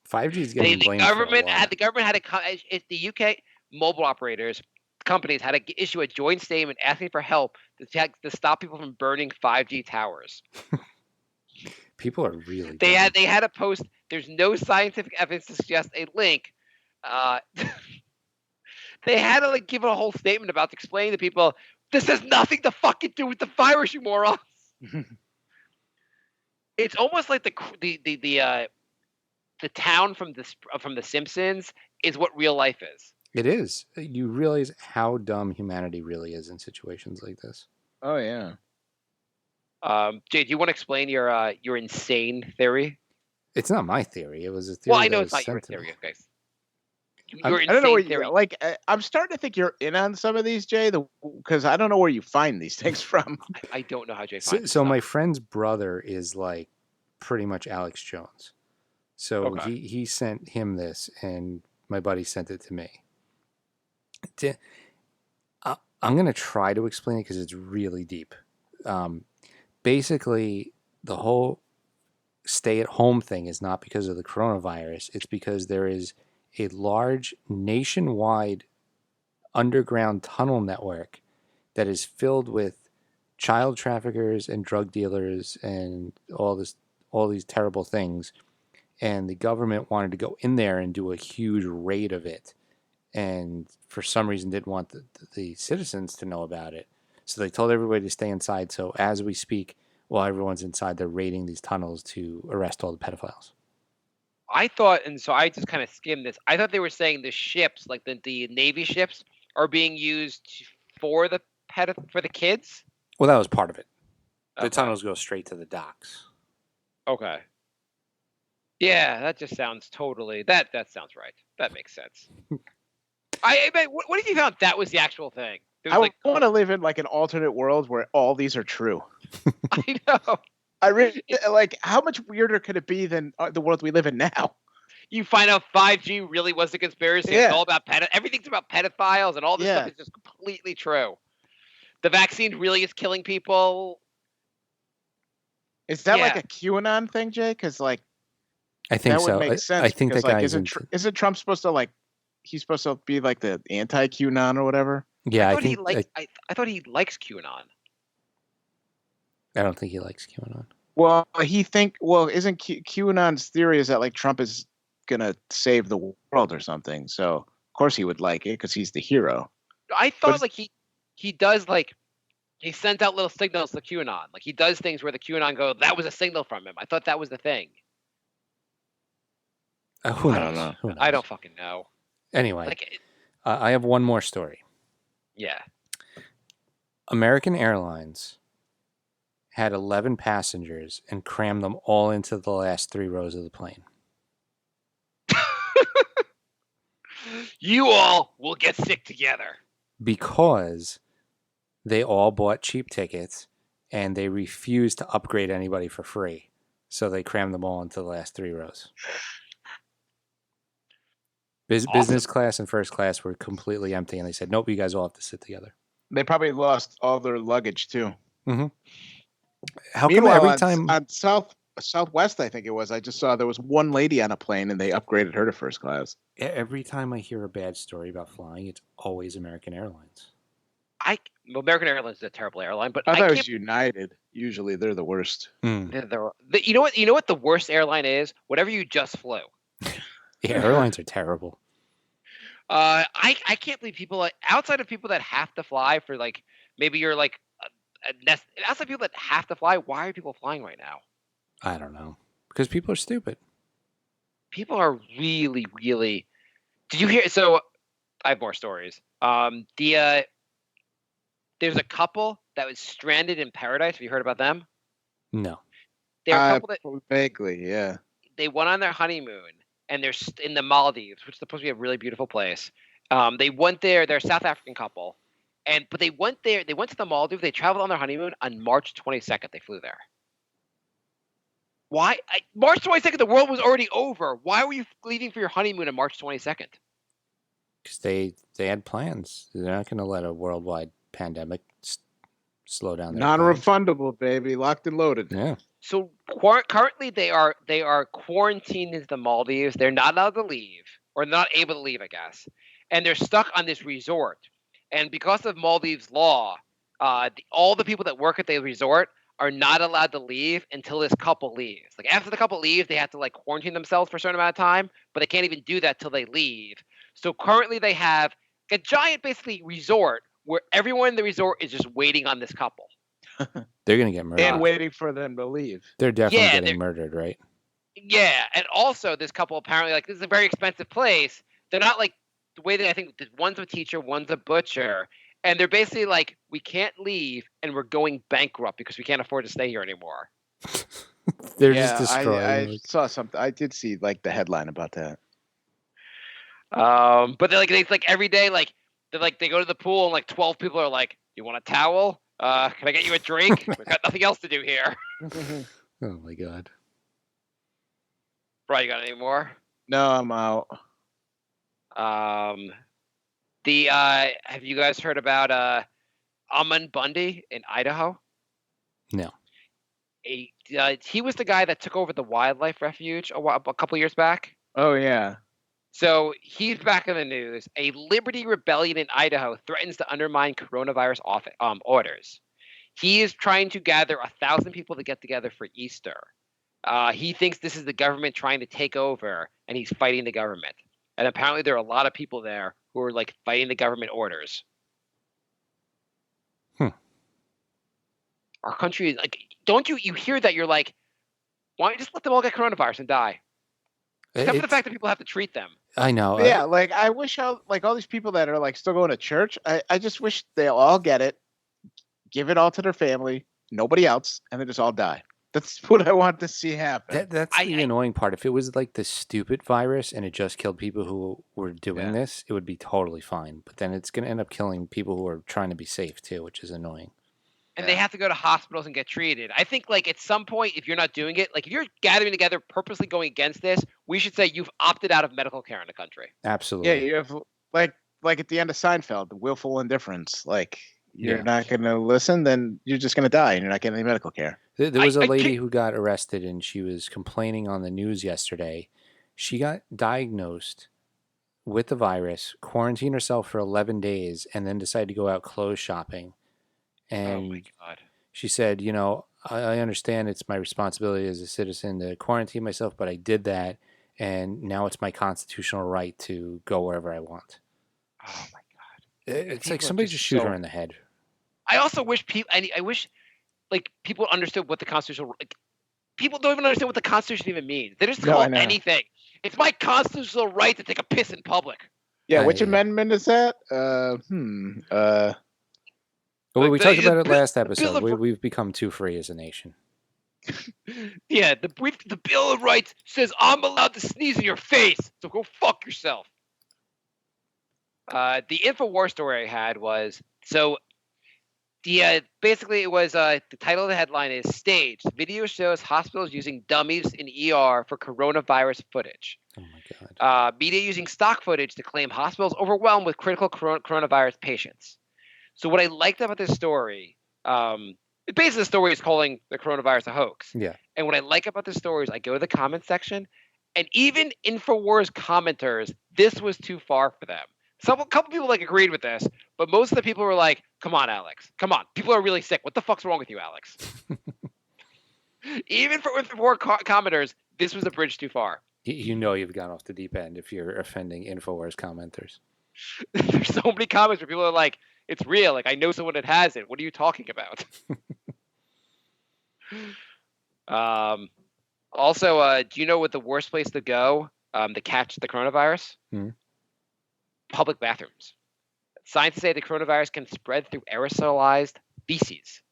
5G is getting blamed for a lot. The government had to. The UK mobile operators companies had to issue a joint statement asking for help to stop people from burning 5G towers. People are really. They had to post. There's no scientific evidence to suggest a link. They had to give a whole statement about explaining to people this has nothing to fucking do with the virus, you morons. It's almost like the town from the Simpsons is what real life is. It is. You realize how dumb humanity really is in situations like this. Oh yeah. Jay, do you want to explain your insane theory? It's not my theory. It was a theory. Well, I know it's not your theory, guys. I don't know where you like. I'm starting to think you're in on some of these, Jay, because I don't know where you find these things from. I don't know how Jay finds. So my friend's brother is like pretty much Alex Jones. So he sent him this, and my buddy sent it to me. I'm going to try to explain it because it's really deep. Basically, the whole stay-at-home thing is not because of the coronavirus. It's because there is a large nationwide underground tunnel network that is filled with child traffickers and drug dealers and all these terrible things. And the government wanted to go in there and do a huge raid of it. And for some reason didn't want the citizens to know about it. So they told everybody to stay inside. So as we speak, while everyone's inside, they're raiding these tunnels to arrest all the pedophiles. I thought, and so I just kind of skimmed this. I thought they were saying the ships, like the Navy ships, are being used for the kids. Well, that was part of it. The tunnels go straight to the docks. Okay. Yeah, that just sounds totally. That sounds right. That makes sense. What if you found that was the actual thing? I want to live in like an alternate world where all these are true. I know. I really like. How much weirder could it be than the world we live in now? You find out 5G really was a conspiracy. Yeah. It's all about everything's about pedophiles, and all this stuff is just completely true. The vaccine really is killing people. Is that like a QAnon thing, Jay? Because like, I think that so. would make sense. I think that like, guy's isn't Trump supposed to like? He's supposed to be like the anti-QAnon or whatever. Yeah, I I thought he think liked. I thought he likes QAnon. I don't think he likes QAnon. Well, isn't QAnon's theory is that like Trump is gonna save the world or something? So of course he would like it because he's the hero. I But thought like he does like he sends out little signals to QAnon. Like he does things where the QAnon go, that was a signal from him. I thought that was the thing. Who knows? I don't know. Who knows? I don't fucking know. Anyway, Like, I have one more story. yeah. American Airlines had 11 passengers and crammed them all into the last 3 rows of the plane. You all will get sick together. Because they all bought cheap tickets and they refused to upgrade anybody for free. So they crammed them all into the last 3 rows. Business class and first class were completely empty, and they said, nope, you guys all have to sit together. They probably lost all their luggage too. Mm-hmm. How come Meanwhile, every time on Southwest, I think it was, I just saw there was one lady on a plane and they upgraded her to first class. every time I hear a bad story about flying, it's always American Airlines. American Airlines is a terrible airline, but I thought it can't. was United. Usually they're the worst. Mm. You know what? You know what the worst airline is? Whatever you just flew. Yeah, airlines are terrible. I can't believe people like outside of people that have to fly for like maybe you're like outside of people that have to fly. Why are people flying right now? I don't know. Because people are stupid. People are really, really. Did you hear? So I have more stories. There's a couple that was stranded in paradise. Have you heard about them? No. They're a couple that Vaguely, yeah. they went on their honeymoon and they're in the Maldives, which is supposed to be a really beautiful place. They went there. They're a South African couple, but they went there. They went to the Maldives. They traveled on their honeymoon on March 22nd. They flew there. Why? March 22nd, the world was already over. Why were you leaving for your honeymoon on March 22nd? Because they had plans. They're not going to let a worldwide pandemic slow down their plans. Non-refundable, baby. Locked and loaded. Yeah. So currently they are quarantined in the Maldives. They're not allowed to leave, or not able to leave, I guess. And they're stuck on this resort. And because of Maldives law, all the people that work at the resort are not allowed to leave until this couple leaves. Like after the couple leaves, they have to like quarantine themselves for a certain amount of time, but they can't even do that till they leave. So currently they have a giant basically resort where everyone in the resort is just waiting on this couple. They're going to get murdered. And waiting for them to leave. They're definitely getting murdered, right? Yeah, and also this couple apparently like this is a very expensive place. They're not like the way that I think one's a teacher, one's a butcher. And they're basically like, we can't leave, and we're going bankrupt because we can't afford to stay here anymore. They're just destroying. I saw something. I did see like the headline about that. But it's like every day, like they go to the pool and like 12 people are like, "You want a towel? Can I get you a drink? We've got nothing else to do here." Oh my god. Bro, you got any more? No, I'm out. Have you guys heard about Ammon Bundy in Idaho? No. He was the guy that took over the wildlife refuge a couple years back. Oh yeah. So he's back in the news. A Liberty Rebellion in Idaho threatens to undermine coronavirus orders. He is trying to gather 1,000 people to get together for Easter. He thinks this is the government trying to take over, and he's fighting the government. And apparently there are a lot of people there who are like fighting the government orders. Our country is like, don't you hear that? You're like, why don't you just let them all get coronavirus and die? Except for the fact that people have to treat them. I know. Yeah, like I wish all these people that are like still going to church, I just wish they all get it, give it all to their family, nobody else, and they just all die. That's what I want to see happen. That's the annoying part. If it was like the stupid virus and it just killed people who were doing this, it would be totally fine. But then it's going to end up killing people who are trying to be safe too, which is annoying. And they have to go to hospitals and get treated. I think like at some point, if you're not doing it, like if you're gathering together purposely going against this, we should say you've opted out of medical care in the country. Absolutely. Yeah, you have like at the end of Seinfeld, the willful indifference. Like you're not going to listen, then you're just going to die, and you're not getting any medical care. There was a lady who got arrested, and she was complaining on the news yesterday. She got diagnosed with the virus, quarantine herself for 11 days, and then decide to go out clothes shopping. Oh my And God. she said, I understand it's my responsibility as a citizen to quarantine myself, but I did that, and now it's my constitutional right to go wherever I want. Oh my God. It's like People are somebody just shoot so- her in the head. I also wish people. I wish like people understood what the constitutional. Like, people don't even understand what the Constitution even means. They just No, call I know. anything. It's my constitutional right to take a piss in public. Yeah, which I- amendment is that? Well, we the- talked about the it Bill- last the Bill episode. of- We've become too free as a nation. Yeah, the Bill of Rights says I'm allowed to sneeze in your face, so go fuck yourself. The InfoWars story I had was basically it was the title of the headline is "Staged Video Shows Hospitals Using Dummies in ER for Coronavirus Footage." Oh my God. Media using stock footage to claim hospitals overwhelmed with critical coronavirus patients. So what I liked about this story, basically the story is calling the coronavirus a hoax. Yeah. And what I like about this story is I go to the comment section, and even InfoWars commenters, this was too far for them. A couple people agreed with this, but most of the people were like, "Come on, Alex. Come on. People are really sick. What the fuck's wrong with you, Alex?" Even for InfoWars commenters, this was a bridge too far. You know you've gone off the deep end if you're offending InfoWars commenters. There's so many comments where people are like, "It's real. Like I know someone that has it. What are you talking about?" Also, do you know what the worst place to go to catch the coronavirus? Public bathrooms. Scientists say the coronavirus can spread through aerosolized feces.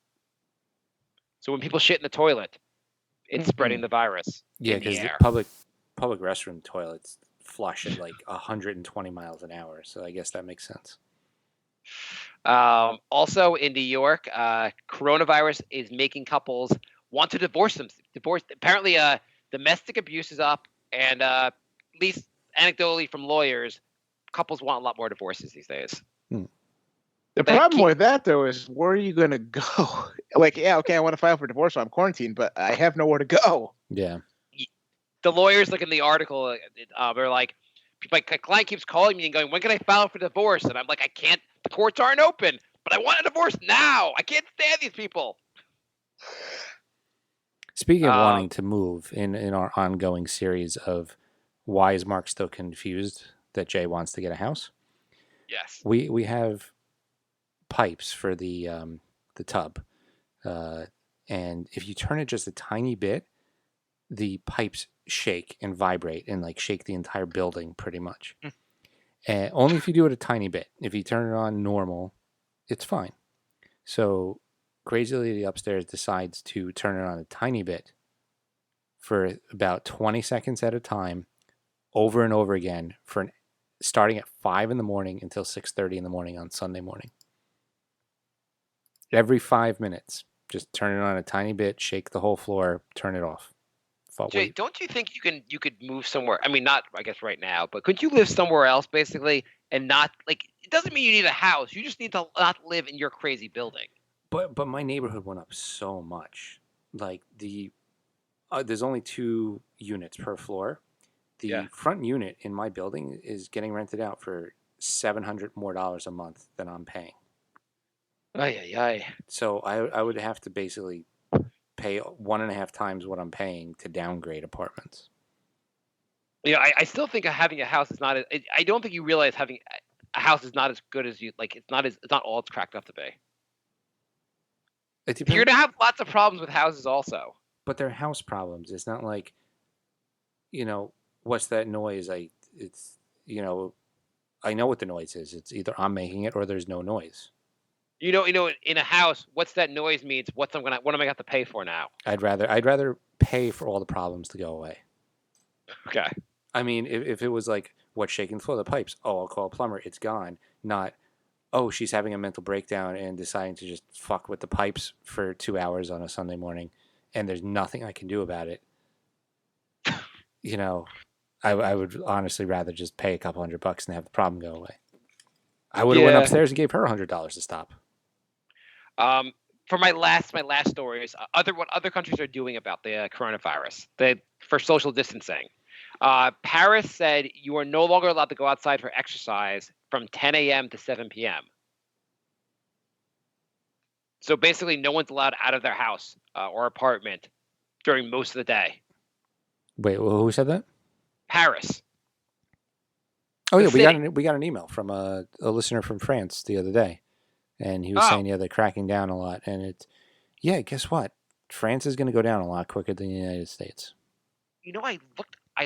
So when people shit in the toilet, it's spreading the virus. Yeah, in the because air. public restroom toilets flush at like 120 miles an hour. So I guess that makes sense. Also in New York, coronavirus is making couples want to divorce. Apparently, domestic abuse is up, and at least anecdotally from lawyers, couples want a lot more divorces these days. The problem with that, though, is where are you going to go? Like, yeah, okay, I want to file for divorce, so I'm quarantined, but I have nowhere to go. Yeah. The lawyers, in the article, they're like, my client keeps calling me and going, "When can I file for divorce?" And I'm like, "I can't. The courts aren't open, but I want a divorce now. I can't stand these people." Speaking of wanting to move, in our ongoing series of why is Mark still confused that Jay wants to get a house? Yes. We have pipes for the tub, and if you turn it just a tiny bit, the pipes shake and vibrate and shake the entire building pretty much. And only if you do it a tiny bit. If you turn it on normal, it's fine. So Crazy Lady upstairs decides to turn it on a tiny bit for about 20 seconds at a time, over and over again, starting at 5 in the morning until 6:30 in the morning on Sunday morning. Every 5 minutes, just turn it on a tiny bit, shake the whole floor, turn it off. Jay, don't you think you could move somewhere? I mean, not I guess right now, but could you live somewhere else basically and not it doesn't mean you need a house. You just need to not live in your crazy building. But my neighborhood went up so much. There's only 2 units per floor. The front unit in my building is getting rented out for $700 more a month than I'm paying. Ay. So I would have to basically pay 1.5 times what I'm paying to downgrade apartments. Yeah, I still think having a house is not. I don't think you realize having a house is not as good as you like. It's not all it's cracked up to be. You're gonna have lots of problems with houses also. But they're house problems. It's not like, what's that noise? I know what the noise is. It's either I'm making it or there's no noise. In a house, what's that noise means? What am I gonna have to pay for now? I'd rather pay for all the problems to go away. Okay. I mean, if it was like, what's shaking the floor? The pipes. Oh, I'll call a plumber. It's gone. Not, oh, she's having a mental breakdown and deciding to just fuck with the pipes for 2 hours on a Sunday morning, and there's nothing I can do about it. I would honestly rather just pay a couple $100 and have the problem go away. I would have went upstairs and gave her $100 to stop. For my last story is what other countries are doing about the coronavirus for social distancing. Paris said you are no longer allowed to go outside for exercise from 10 a.m. to 7 p.m. So basically, no one's allowed out of their house or apartment during most of the day. Wait, who said that? Paris. Oh The yeah, city. we got an email from a listener from France the other day, and he was saying they're cracking down a lot, and guess what? France is going to go down a lot quicker than the United States. You know, I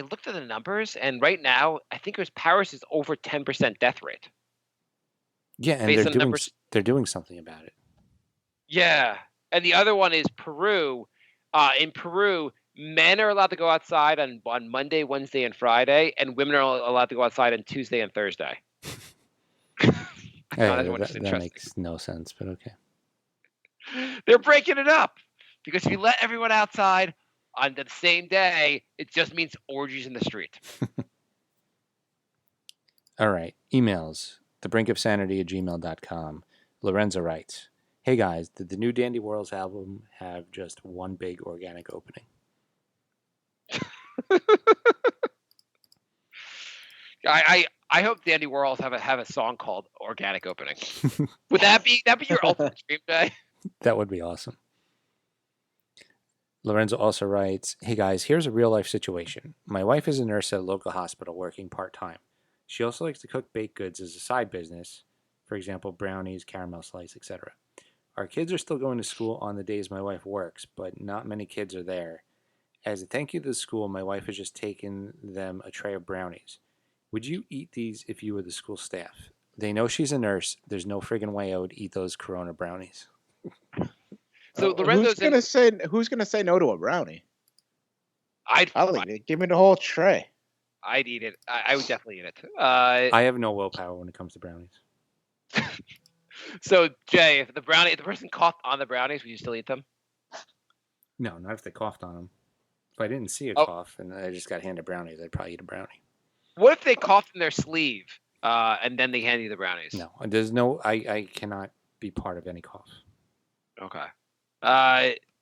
looked at the numbers, and right now, I think Paris is over 10% death rate. Yeah, and they're doing something about it. Yeah, and the other one is Peru. In Peru, men are allowed to go outside on Monday, Wednesday, and Friday, and women are allowed to go outside on Tuesday and Thursday. That makes no sense, but okay. They're breaking it up because if you let everyone outside on the same day, it just means orgies in the street. All right. Emails. thebrinkofsanity@gmail.com. Lorenzo writes, "Hey guys, did the new Dandy Warhols album have just one big organic opening?" I hope Dandy Warhols have a song called "Organic Opening." Would that be your ultimate dream day? That would be awesome. Lorenzo also writes, "Hey guys, here's a real life situation. My wife is a nurse at a local hospital working part-time. She also likes to cook baked goods as a side business, for example, brownies, caramel slice, etc. Our kids are still going to school on the days my wife works, but not many kids are there. As a thank you to the school, my wife has just taken them a tray of brownies. Would you eat these if you were the school staff? They know she's a nurse. There's no friggin' way I would eat those Corona brownies." So Lorenzo's who's gonna say no to a brownie? I'll eat it. Give me the whole tray. I'd eat it. I would definitely eat it. I have no willpower when it comes to brownies. So Jay, if the person coughed on the brownies, would you still eat them? No, not if they coughed on them. If I didn't see a cough and I just got handed brownies, I'd probably eat a brownie. What if they coughed in their sleeve and then they hand you the brownies? No, there's no. I cannot be part of any cough. Okay.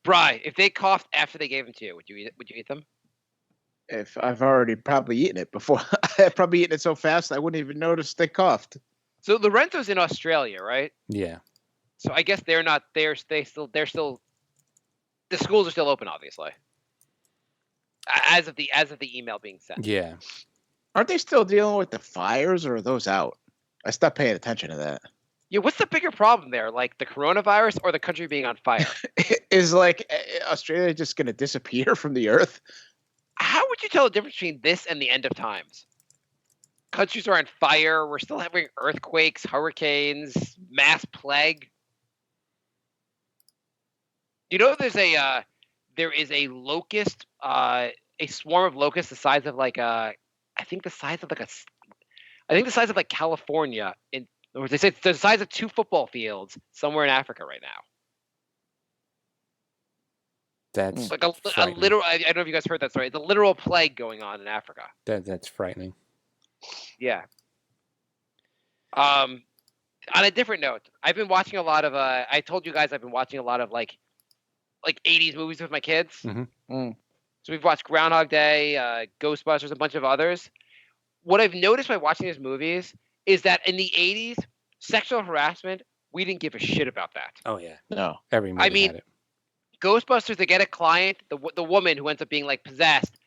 Bri, if they coughed after they gave them to you, would you eat it? Would you eat them? If I've already probably eaten it before, I've probably eaten it so fast I wouldn't even notice they coughed. So Lorenzo's in Australia, right? Yeah. So I guess they're not. They're still. The schools are still open, obviously. As of the email being sent. Yeah. Aren't they still dealing with the fires, or are those out? I stopped paying attention to that. Yeah, what's the bigger problem there? Like the coronavirus or the country being on fire? Is Australia just going to disappear from the earth? How would you tell the difference between this and the end of times? Countries are on fire. We're still having earthquakes, hurricanes, mass plague. You know, there is a locust, a swarm of locusts the size of I think the size of California, or they say it's the size of 2 football fields somewhere in Africa right now. That's like a literal. I don't know if you guys heard that story. It's a literal plague going on in Africa. That's frightening. Yeah. On a different note, I've been watching a lot of. I told you guys I've been watching a lot of like 80s movies with my kids. Mm-hmm. So we've watched Groundhog Day, Ghostbusters, a bunch of others. What I've noticed by watching these movies is that in the 80s, sexual harassment, we didn't give a shit about that. Oh yeah, no. Every movie had it. Ghostbusters, they get a client, the woman who ends up being possessed,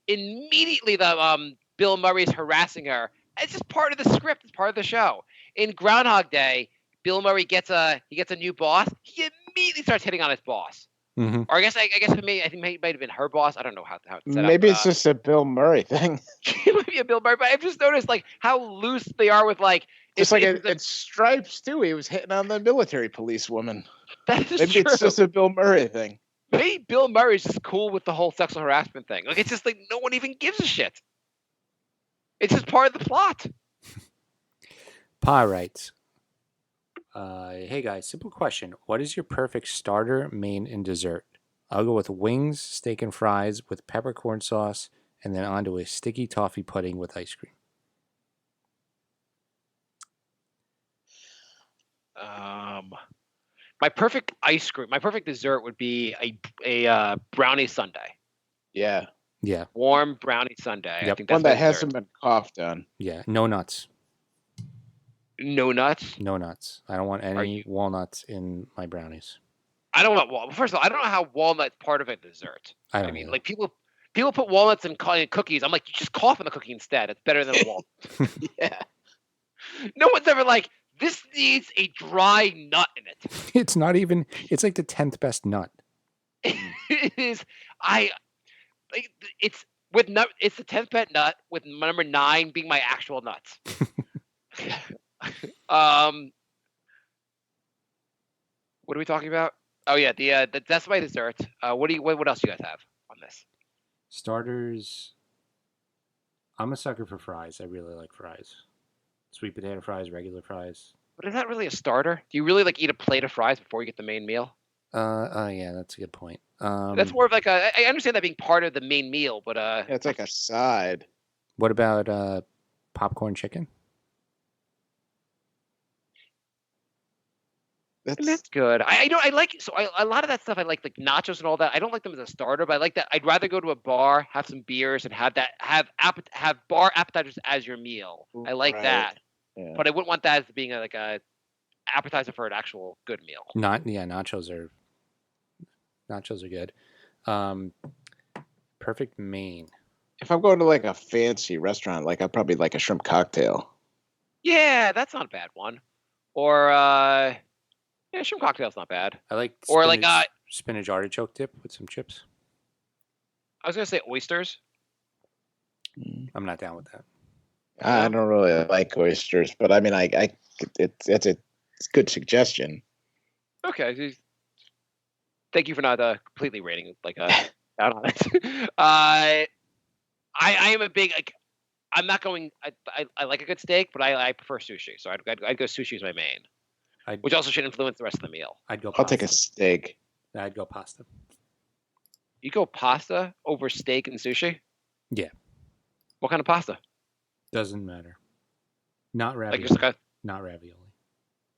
immediately the Bill Murray's harassing her. It's just part of the script. It's part of the show. In Groundhog Day, Bill Murray gets a new boss. He immediately starts hitting on his boss. Mm-hmm. Or I guess I think it might have been her boss. I don't know how it's set up. Maybe it's just a Bill Murray thing. It might be a Bill Murray, but I've just noticed how loose they are with Just it's Stripes too. He was hitting on the military police woman. That is Maybe true. it's just a Bill Murray thing. Maybe Bill Murray's just cool with the whole sexual harassment thing. It's just no one even gives a shit. It's just part of the plot. Pa writes, hey guys, simple question. What is your perfect starter, main, and dessert? I'll go with wings, steak, and fries with peppercorn sauce, and then onto a sticky toffee pudding with ice cream. My perfect dessert would be a brownie sundae. Yeah. Yeah. Warm brownie sundae. I Yep. think that's One that my dessert. hasn't been coughed on. Yeah. No nuts. No nuts. No nuts. I don't want any walnuts in my brownies. I don't want first of all, I don't know how walnut's part of a dessert. I don't mean, either. like people put walnuts in cookies. I'm like, you just cough on the cookie instead. It's better than a walnut. Yeah. No one's ever like, this needs a dry nut in it. It's not even. It's like the 10th best nut. It is. It's it's the 10th best nut with number 9 being my actual nuts. What are we talking about? Oh yeah, that's my dessert. What else do you guys have on this? Starters. I'm a sucker for fries. I really like fries. Sweet potato fries, regular fries. But is that really a starter? Do you really like eat a plate of fries before you get the main meal? Yeah, that's a good point. That's more of like I understand that being part of the main meal, but Yeah, it's like a side. What about popcorn chicken? that's good. I like a lot of that stuff. I like nachos and all that. I don't like them as a starter, but I like that. I'd rather go to a bar, have some beers, and have bar appetizers as your meal. I like Right. that, Yeah. but I wouldn't want that as being a appetizer for an actual good meal. Nachos are good. Perfect main. If I'm going to like a fancy restaurant, like I'd probably like a shrimp cocktail. Yeah, that's not a bad one. Or yeah, shrimp cocktail's not bad. I like Or like spinach artichoke dip with some chips. I was gonna say oysters. I'm not down with that. I don't really like oysters, but I mean, it's a good suggestion. Okay. Thank you for not completely rating out on it. I am a big I'm not going. I like a good steak, but I prefer sushi. So I'd go sushi as my main, which also should influence the rest of the meal. I'll take a steak. I'd go pasta. You go pasta over steak and sushi? Yeah. What kind of pasta? Doesn't matter. Not ravioli. Not ravioli.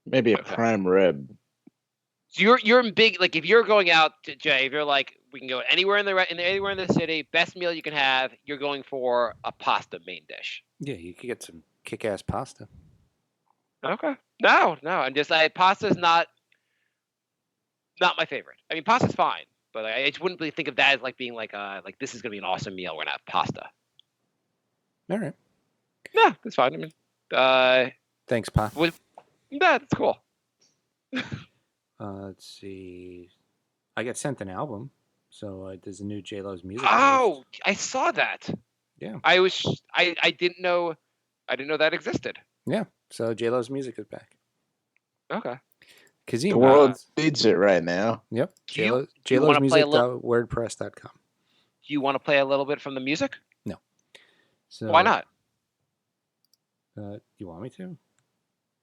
Maybe a prime rib. So you're big, like if you're going out, Jay, if you're like, we can go anywhere anywhere in the city, best meal you can have, you're going for a pasta main dish. Yeah, you could get some kick-ass pasta. Okay. No, I'm just like pasta's not my favorite. I mean, pasta's fine, but I just wouldn't really think of that as like being like this is gonna be an awesome meal. We're gonna have pasta. All right. Yeah, that's fine. I mean, thanks, Pa. Yeah, that's cool. Let's see. I got sent an album, so there's a new J-Lo's music. Oh, post. I saw that. Yeah. I didn't know that existed. Yeah. So J-Lo's music is back. Okay. Kazim, the world needs it right now. Yep. JLo's music. WordPress.com. Do you want to play a little bit from the music? No. So why not? You want me to?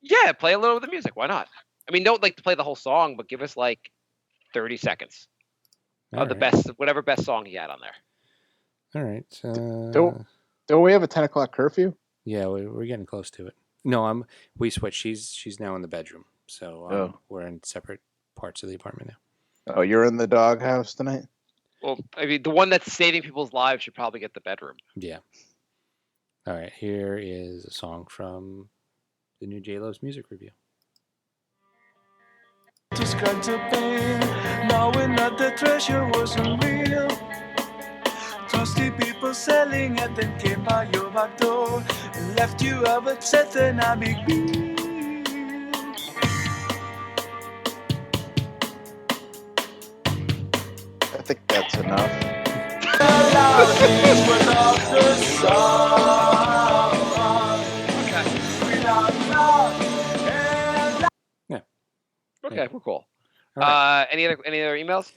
Yeah, play a little of the music. Why not? I mean, don't like to play the whole song, but give us like 30 seconds of the best, whatever best song he had on there. All right. Don't we have a 10 o'clock curfew? Yeah, we're getting close to it. No, we switched. She's now in the bedroom, so we're in separate parts of the apartment now. Oh, you're in the doghouse tonight? Well, I mean, the one that's saving people's lives should probably get the bedroom. Yeah. All right, here is a song from the new J-Lo's music review. Described to pain, knowing that the treasure wasn't real. Trusty people selling and then came by your back door and left you up upset and I big deal. I think that's enough. Yeah. Okay, we're cool. Right. Any other emails?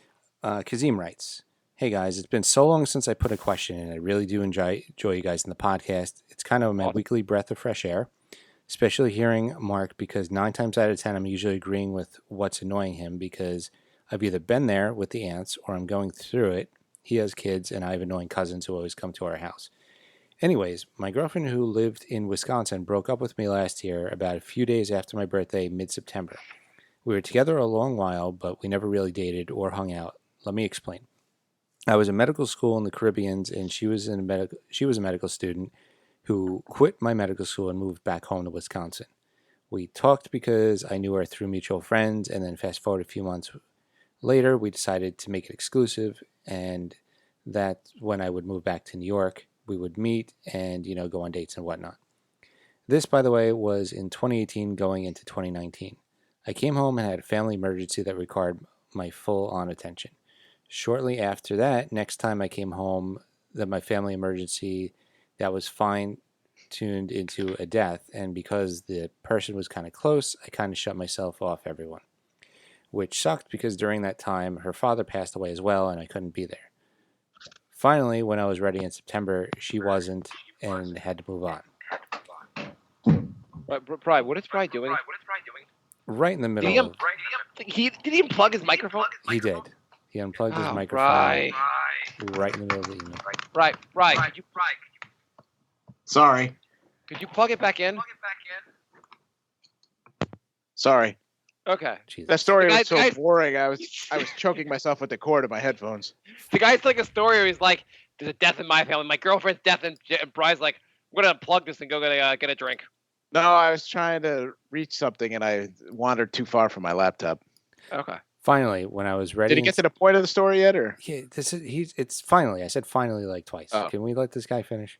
Kazim writes, "Hey guys, it's been so long since I put a question in. I really do enjoy you guys in the podcast. It's kind of my weekly breath of fresh air, especially hearing Mark because 9 times out of 10 I'm usually agreeing with what's annoying him because I've either been there with the ants or I'm going through it. He has kids and I have annoying cousins who always come to our house. Anyways, my girlfriend who lived in Wisconsin broke up with me last year about a few days after my birthday, mid-September. We were together a long while, but we never really dated or hung out. Let me explain. I was in medical school in the Caribbeans, and she was a medical student who quit my medical school and moved back home to Wisconsin. We talked because I knew her through mutual friends, and then fast forward a few months later, we decided to make it exclusive, and that when I would move back to New York, we would meet and go on dates and whatnot. This, by the way, was in 2018 going into 2019. I came home and had a family emergency that required my full on attention. Shortly after that, next time I came home, that my family emergency that was fine tuned into a death, and because the person was kind of close, I kind of shut myself off everyone, which sucked because during that time her father passed away as well and I couldn't be there. Finally, when I was ready in September, she wasn't and had to move on. Brian, what is Brian doing? Right in the middle of... Did he unplug his microphone? He did. He unplugged his microphone right in the middle of the email. Right, could you... Sorry. Could you plug it back in? Sorry. Okay. Jesus. That story was so boring. I was choking myself with the cord of my headphones. The guy's telling a story where he's like, "There's a death in my family. My girlfriend's death," and Brian's like, "I'm gonna unplug this and go get a drink." No, I was trying to reach something and I wandered too far from my laptop. Okay. Finally, when I was ready... Did he get to the point of the story yet, or? Yeah, it's finally. I said finally like twice. Oh. Can we let this guy finish?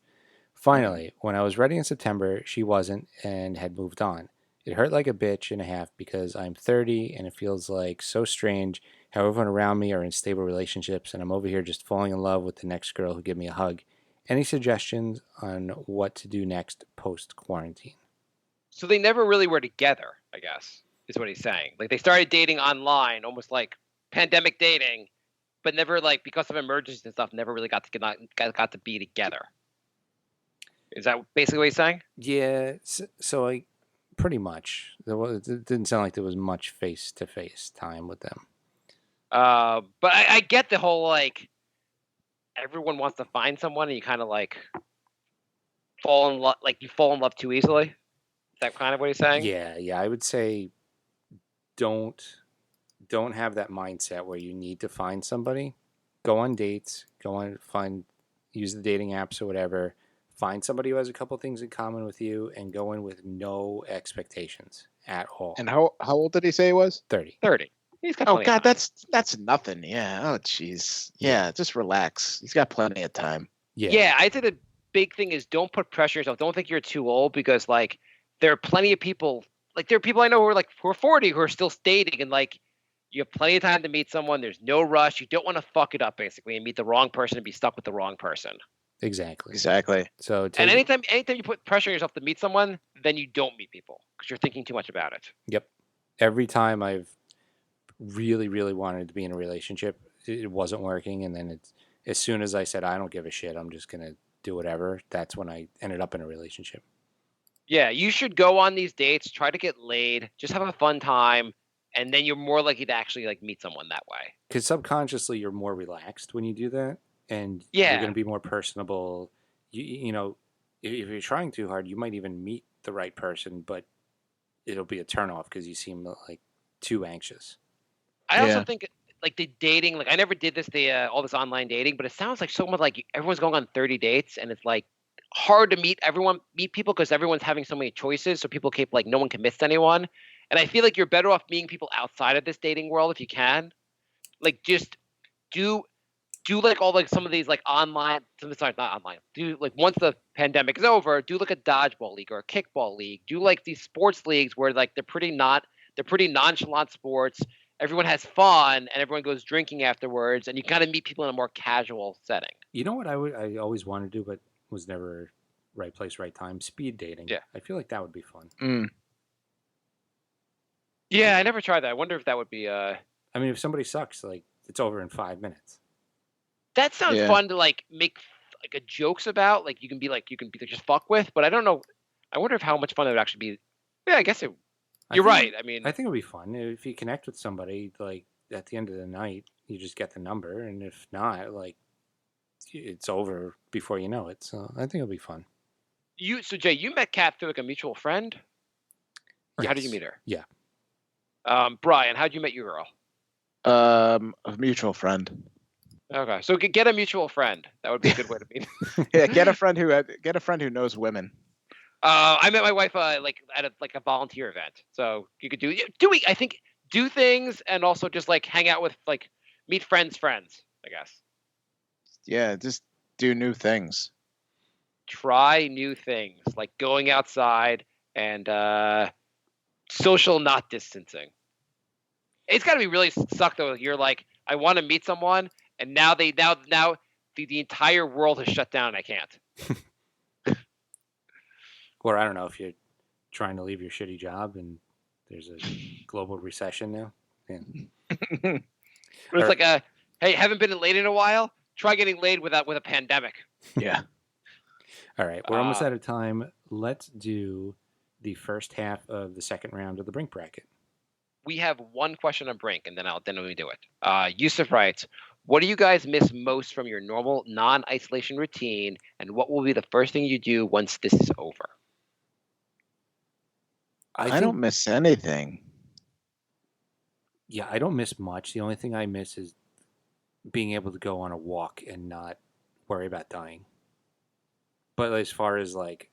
Finally, when I was ready in September, she wasn't and had moved on. It hurt like a bitch and a half because I'm 30 and it feels like so strange how everyone around me are in stable relationships and I'm over here just falling in love with the next girl who give me a hug. Any suggestions on what to do next post-quarantine? So they never really were together, I guess, is what he's saying. Like they started dating online, almost like pandemic dating, but never like because of emergencies and stuff, never really got to be together. Is that basically what he's saying? Yeah, so I pretty much. It didn't sound like there was much face-to-face time with them. But I get the whole like everyone wants to find someone and you kind of like fall in love, like you fall in love too easily. Is that kind of what he's saying? Yeah. I would say don't have that mindset where you need to find somebody. Go on dates. Use the dating apps or whatever. Find somebody who has a couple things in common with you and go in with no expectations at all. And how old did he say he was? 30. 30. He's got Oh God, that's nothing. Yeah. Oh jeez. Yeah, just relax. He's got plenty of time. Yeah. I think the big thing is don't put pressure on yourself. Don't think you're too old because like there are plenty of people. Like there are people I know who are 40 who are still dating and like you have plenty of time to meet someone. There's no rush. You don't want to fuck it up basically and meet the wrong person and be stuck with the wrong person. Exactly. So and anytime you put pressure on yourself to meet someone, then you don't meet people because you're thinking too much about it. Yep. Every time I've really, really wanted to be in a relationship, it wasn't working. And then as soon as I said, I don't give a shit, I'm just going to do whatever, that's when I ended up in a relationship. Yeah, you should go on these dates, try to get laid, just have a fun time, and then you're more likely to actually like meet someone that way. Because subconsciously you're more relaxed when you do that. And yeah, you're going to be more personable. You know, if you're trying too hard, you might even meet the right person, but it'll be a turnoff because you seem like too anxious. I also think like the dating, like I never did this, all this online dating, but it sounds like someone like everyone's going on 30 dates, and it's like hard to meet people because everyone's having so many choices. So people keep like no one commits to anyone, and I feel like you're better off meeting people outside of this dating world if you can. Like just do like all like some of these like online, sorry, not online. Do like once the pandemic is over, do like a dodgeball league or a kickball league. Do like these sports leagues where like they're pretty nonchalant sports. Everyone has fun and everyone goes drinking afterwards, and you kind of meet people in a more casual setting. You know what I always wanted to do, but was never right place, right time? Speed dating. Yeah, I feel like that would be fun. Yeah, I never tried that. I wonder if that would be. I mean, if somebody sucks, like it's over in 5 minutes. That sounds fun to like make like a jokes about. Like you can be just fuck with, but I don't know. I wonder how much fun it would actually be. Yeah, I guess it. You're right. I mean, I think it would be fun if you connect with somebody. Like at the end of the night, you just get the number, and if not, like it's over before you know it. So I think it'll be fun. So Jay, you met Kat through like a mutual friend. Or yes. How did you meet her? Yeah. Brian, how did you meet your girl? A mutual friend. Okay, so get a mutual friend. That would be a good way to meet. Yeah, get a friend who knows women. I met my wife like at a volunteer event, so you could I think do things and also just like hang out with like meet friends, I guess. Yeah, just do new things. Try new things like going outside and social not distancing. It's got to be really suck though. You're like, I want to meet someone, and now the entire world has shut down. And I can't. Or I don't know if you're trying to leave your shitty job and there's a global recession now. Yeah. But it's like hey, haven't been laid in a while. Try getting laid with a pandemic. Yeah. All right, we're almost out of time. Let's do the first half of the second round of the Brink bracket. We have one question on Brink, and then we do it. Yusuf writes, what do you guys miss most from your normal non-isolation routine, and what will be the first thing you do once this is over? I don't miss anything. Yeah, I don't miss much. The only thing I miss is being able to go on a walk and not worry about dying. But as far as like,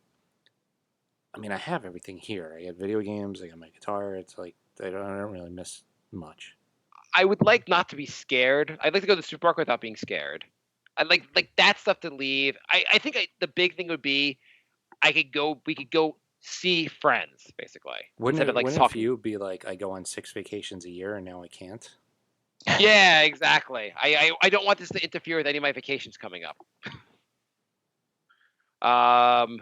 I mean, I have everything here. I got video games. I got my guitar. It's like I don't really miss much. I would like not to be scared. I'd like to go to the supermarket without being scared. I'd like that stuff to leave. I think the big thing would be we could go see friends, basically. Wouldn't it for you be like I go on 6 vacations a year and now I can't? Yeah, exactly. I don't want this to interfere with any of my vacations coming up. And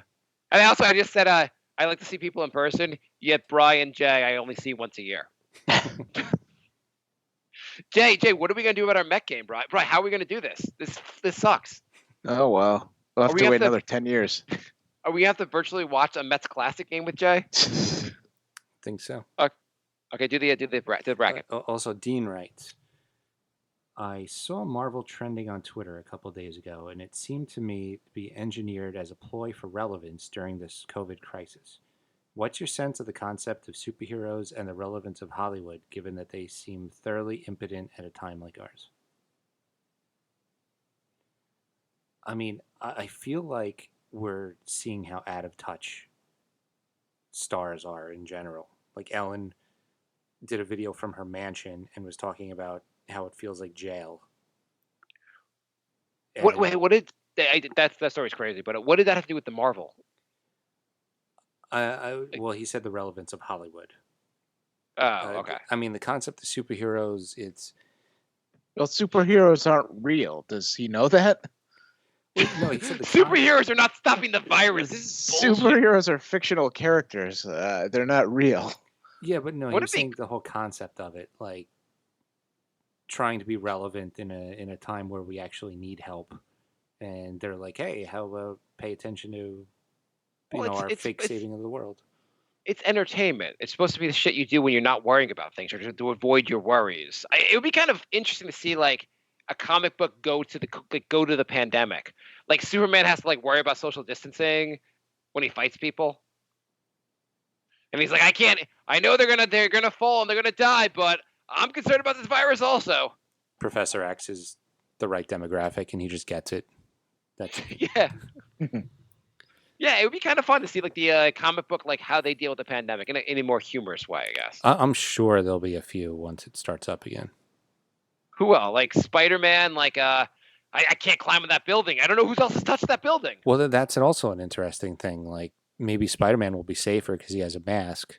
also I just said I like to see people in person. Yet Brian Jay I only see once a year. Jay, what are we gonna do about our Met game, Brian? Brian, how are we gonna do this? This sucks. Oh well, we'll have to wait another 10 years. Are we have to virtually watch a Mets Classic game with Jay? Think so. Okay, do the bracket. Also, Dean writes, I saw Marvel trending on Twitter a couple days ago, and it seemed to me to be engineered as a ploy for relevance during this COVID crisis. What's your sense of the concept of superheroes and the relevance of Hollywood, given that they seem thoroughly impotent at a time like ours? I mean, I feel like we're seeing how out of touch stars are in general. Like Ellen did a video from her mansion and was talking about how it feels like jail. What did that story's crazy, but what did that have to do with the Marvel? Well, he said the relevance of Hollywood. Oh, okay. I mean, the concept of superheroes, well, superheroes aren't real. Does he know that? No, he said superheroes are not stopping the virus. This is superheroes are fictional characters. They're not real. Yeah, but no, he was saying the whole concept of it, like trying to be relevant in a time where we actually need help, and they're like, "Hey, how about pay attention to our fake saving of the world?" It's entertainment. It's supposed to be the shit you do when you're not worrying about things or to avoid your worries. It would be kind of interesting to see like a comic book go to the pandemic. Like Superman has to like worry about social distancing when he fights people. And he's like, I know they're gonna fall and they're gonna die, but I'm concerned about this virus also. Professor X is the right demographic and he just gets it. That's yeah. Yeah, it would be kind of fun to see like the comic book, like how they deal with the pandemic in a more humorous way, I guess. I'm sure there'll be a few once it starts up again. Who will? Like Spider-Man, like I can't climb on that building. I don't know who else has touched that building. Well, that's also an interesting thing. Like maybe Spider-Man will be safer because he has a mask,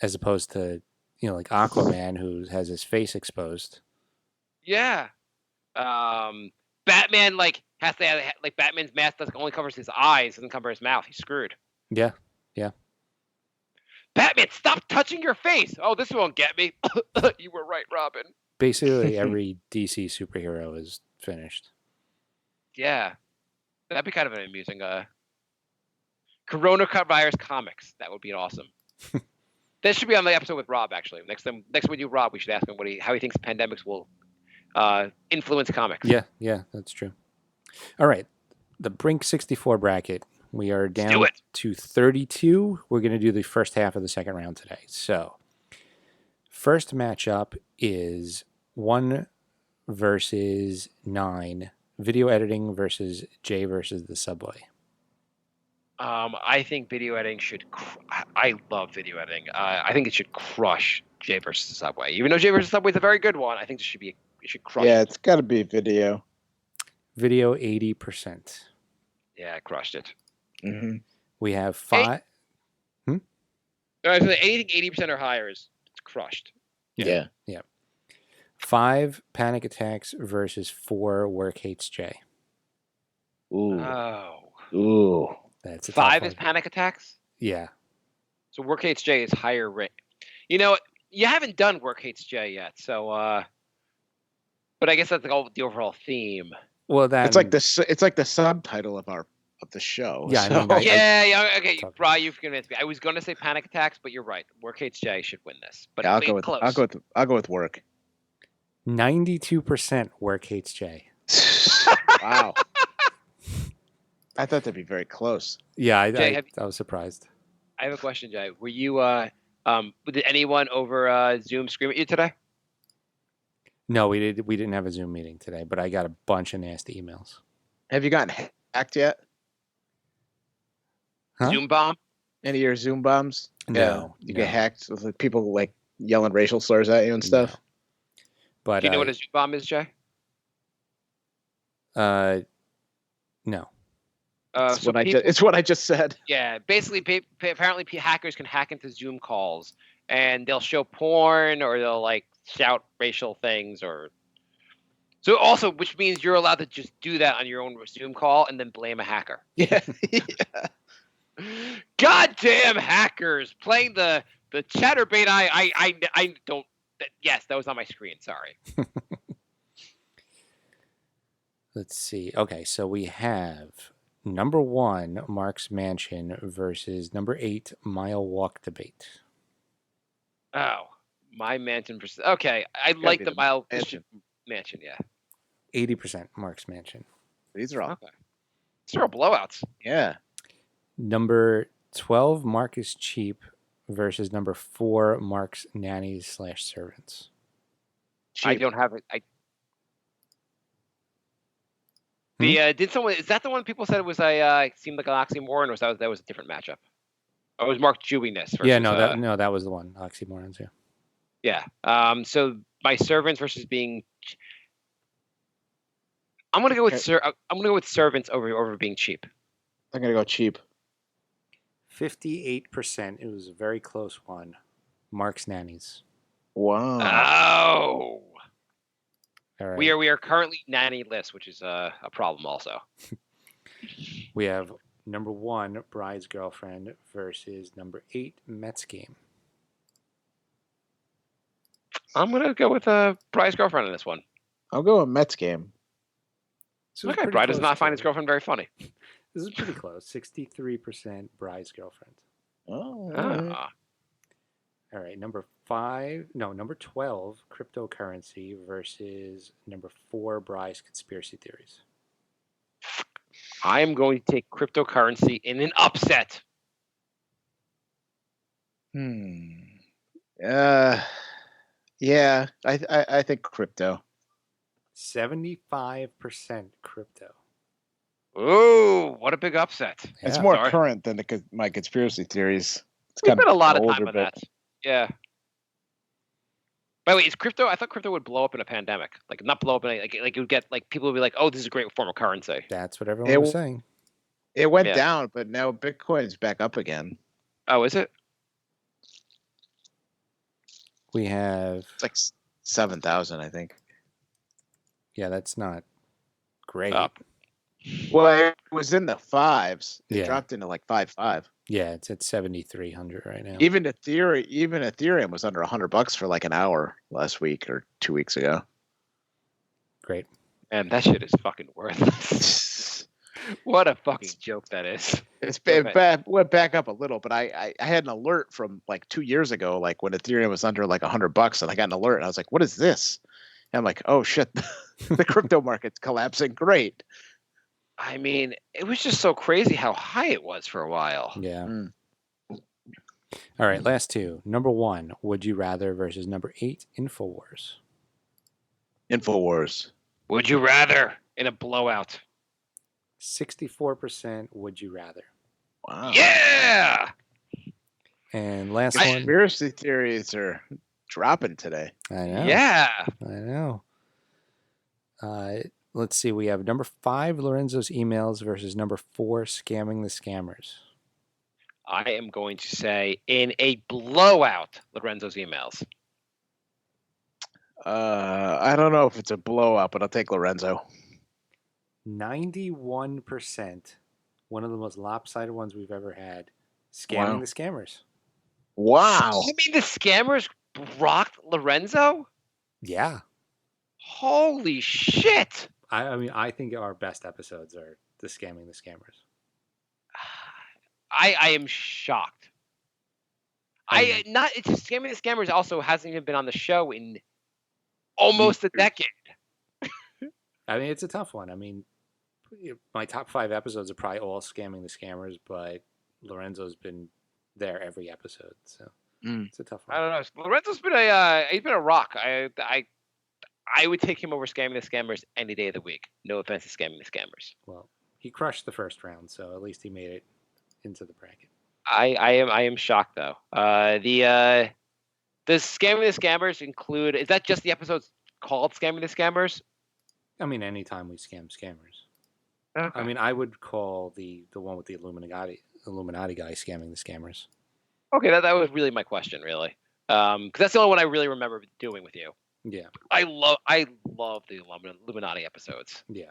as opposed to like Aquaman who has his face exposed. Yeah. Batman has to have Batman's mask only covers his eyes, doesn't cover his mouth. He's screwed. Yeah. Batman, stop touching your face. Oh, this won't get me. You were right, Robin. Basically, every DC superhero is finished. Yeah, that'd be kind of an amusing. Coronavirus comics. That would be awesome. That should be on the episode with Rob. Actually, next time we do Rob, we should ask him how he thinks pandemics will influence comics. Yeah, that's true. All right, the Brink 64 bracket. We are down to 32. We're going to do the first half of the second round today. So, first matchup is 1 versus 9. Video editing versus J versus the Subway. I think video editing should. I love video editing. I think it should crush J versus Subway. Even though J versus Subway is a very good one, I think it should crush. Yeah, it. it's got to be video. Video 80%. Yeah, I crushed it. Mm-hmm. We have 5. No, I was saying anything 80% or higher is crushed. Yeah. 5 panic attacks versus 4 work hates J. Ooh. Oh. Ooh. That's a 5 tough is one. panic attacks. Yeah. So work hates J is higher rate. You know, you haven't done work hates J yet, so. But I guess that's the overall theme. Well, that It's like the subtitle of the show. Yeah, I so. mean, Yeah, okay, Talk Brian, you've convinced me. I was going to say panic attacks, but you're right. Work hates J should win this. But Yeah, close. I'll go with work. 92% work hates J. Wow. I thought that'd be very close. Yeah, Jay, I was surprised. I have a question, Jay. Were you did anyone over Zoom scream at you today? No, we didn't have a Zoom meeting today, but I got a bunch of nasty emails. Have you gotten hacked yet? Huh? Zoom bomb? Any of your Zoom bombs? No, You no. get hacked with like, people like yelling racial slurs at you and stuff. No. But Do you know what a Zoom bomb is, Jay? no. It's what I just said. Yeah, basically, apparently hackers can hack into Zoom calls, and they'll show porn, or they'll like shout racial things, or so. Also, which means you're allowed to just do that on your own Zoom call, and then blame a hacker. Yeah. Goddamn hackers playing the chatterbait. I don't. Yes, that was on my screen. Sorry. Let's see. Okay, so we have number 1, Mark's Mansion versus number 8, Mile Walk Debate. Oh, my mansion. Okay, I gotta like be the the mile mansion. mansion. Yeah. 80% Mark's Mansion. These are all. Okay. These are all blowouts. Yeah. Number 12, Mark is Cheap versus number 4, Mark's Nannies/Servants. I Cheap. don't have it. Did someone? Is that the one people said it was seemed like an oxymoron, or was that was a different matchup? Or was Mark doing this? Versus, Yeah, that was the one. Oxymorons, yeah. Yeah. So my servants versus being. I'm gonna go with I'm gonna go with servants over being cheap. I'm gonna go cheap. 58%. It was a very close one. Mark's Nannies. Wow. Oh. All right. We are currently nanny-less, which is a problem also. We have number 1, Bride's Girlfriend versus number 8, Mets Game. I'm gonna go with Bride's girlfriend in this one. I'll go with Mets game. This was Okay, pretty Bride does close, not find his too. girlfriend very funny. This is pretty close. 63% Bride's Girlfriend. Oh. Ah. All right, number 12, Cryptocurrency versus number 4, Bride's Conspiracy Theories. I am going to take cryptocurrency in an upset. Yeah. I think crypto. 75% crypto. Ooh, what a big upset. It's Yeah. more Sorry. current than my conspiracy theories. It's We kind spent a lot of older time on bit. that. Yeah. By the way, is crypto? I thought crypto would blow up in a pandemic. Like not blow up in like it would get like people would be like, "Oh, this is a great form of currency." That's what everyone was saying. It went Yeah. down, but now Bitcoin's back up again. Oh, is it? We have, It's like 7,000, I think. yeah, that's not great. Up. Well, it was in the fives. It Yeah. dropped into like 5.5. Yeah, it's at 7,300 right now. Even Ethereum was under $100 for like an hour last week or 2 weeks ago. Great. And that shit is fucking worthless. What a fucking joke that is. Went back up a little, but I had an alert from like 2 years ago, like when Ethereum was under like $100, and I got an alert, and I was like, "What is this?" And I'm like, "Oh shit, the crypto market's collapsing." Great. I mean, it was just so crazy how high it was for a while. Yeah. Mm. All right, last two. Number 1, Would You Rather versus number 8, Infowars. Infowars. Would you rather in a blowout? 64% would you rather. Wow. Yeah. And last one. Conspiracy theories are dropping today. I know. Yeah. I know. Let's see. We have number 5, Lorenzo's emails versus number 4, scamming the scammers. I am going to say in a blowout, Lorenzo's emails. I don't know if it's a blowout, but I'll take Lorenzo. 91%. One of the most lopsided ones we've ever had. Scamming the scammers. Wow. You mean the scammers rocked Lorenzo? Yeah. Holy shit. I mean, I think our best episodes are the scamming the scammers. I am shocked. It's just Scamming the Scammers also hasn't even been on the show in almost a decade. I mean, it's a tough one. I mean, my top 5 episodes are probably all scamming the scammers, but Lorenzo's been there every episode, so it's a tough one. I don't know. Lorenzo's been he's been a rock. I would take him over Scamming the Scammers any day of the week. No offense to Scamming the Scammers. Well, he crushed the first round, so at least he made it into the bracket. I am shocked though. Does Scamming the Scammers include? Is that just the episodes called Scamming the Scammers? I mean, anytime we scam scammers. Okay. I mean, I would call the one with the Illuminati guy scamming the scammers. Okay, that was really my question, really, because that's the only one I really remember doing with you. Yeah. I love the Illuminati episodes. Yeah.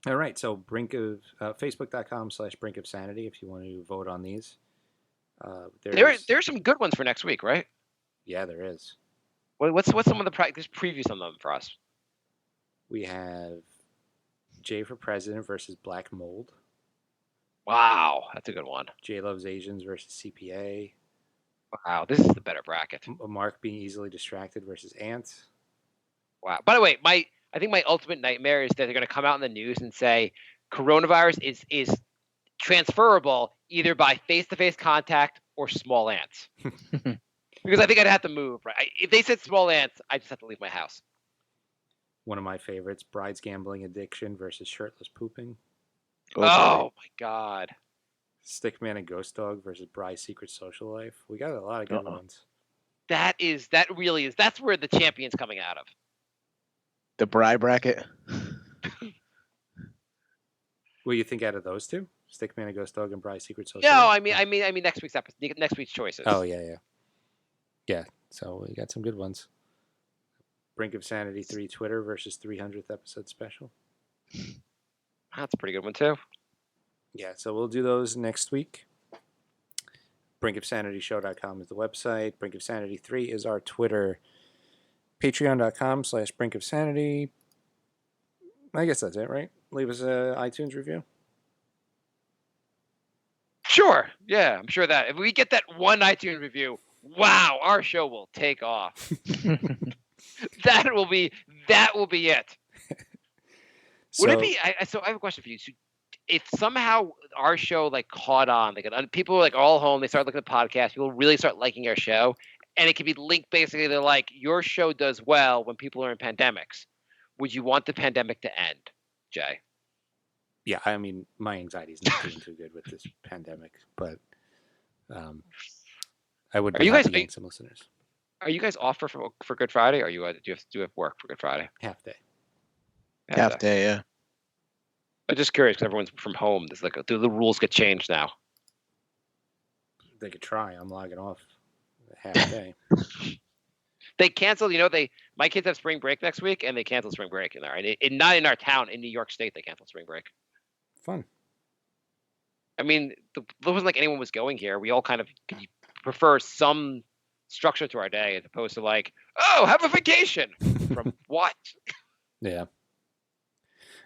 All right, so Facebook.com/Brink of Sanity if you want to vote on these. There's some good ones for next week, right? Yeah, there is. What's some of the just preview some of them for us? We have Jay for President versus Black Mold. Wow, that's a good one. Jay Loves Asians versus CPA. Wow, this is the better bracket. Mark being easily distracted versus Ants. Wow. By the way, I think my ultimate nightmare is that they're going to come out in the news and say coronavirus is transferable either by face-to-face contact or small ants. Because I think I'd have to move. Right? If they said small ants, I just have to leave my house. One of my favorites, Bride's Gambling Addiction versus Shirtless Pooping. Oh, my God. Stickman and Ghost Dog versus Bride's Secret Social Life. We got a lot of good ones. That's where the champion's coming out of. The Bri bracket. What do you think out of those two? Stickman and Ghost Dog and Bride's Secret Social No, Life? I mean next week's episode, next week's choices. Oh, yeah. Yeah, so we got some good ones. Brink of Sanity 3 Twitter versus 300th episode special. That's a pretty good one, too. Yeah, so we'll do those next week. BrinkofSanityShow.com is the website. Brink of Sanity 3 is our Twitter. Patreon.com/BrinkofSanity. I guess that's it, right? Leave us an iTunes review. Sure. Yeah, I'm sure that if we get that one iTunes review, wow, our show will take off. That will be it. Would it be? So I have a question for you. So if somehow our show caught on, people were all home, they started looking at the podcast, people really start liking our show, and it could be linked basically to your show does well when people are in pandemics. Would you want the pandemic to end, Jay? Yeah, I mean, my anxiety is not doing too good with this pandemic, but I would be happy getting some listeners. Are you guys off for Good Friday? Or do you have work for Good Friday? Half day. Half day, yeah. I'm just curious because everyone's from home. Do the rules get changed now? They could try. I'm logging off half day. They canceled. My kids have spring break next week, and they canceled spring break in there. And not in our town, in New York State, they canceled spring break. Fun. I mean, it wasn't like anyone was going here. We all kind of prefer some structure to our day as opposed to have a vacation from what? Yeah.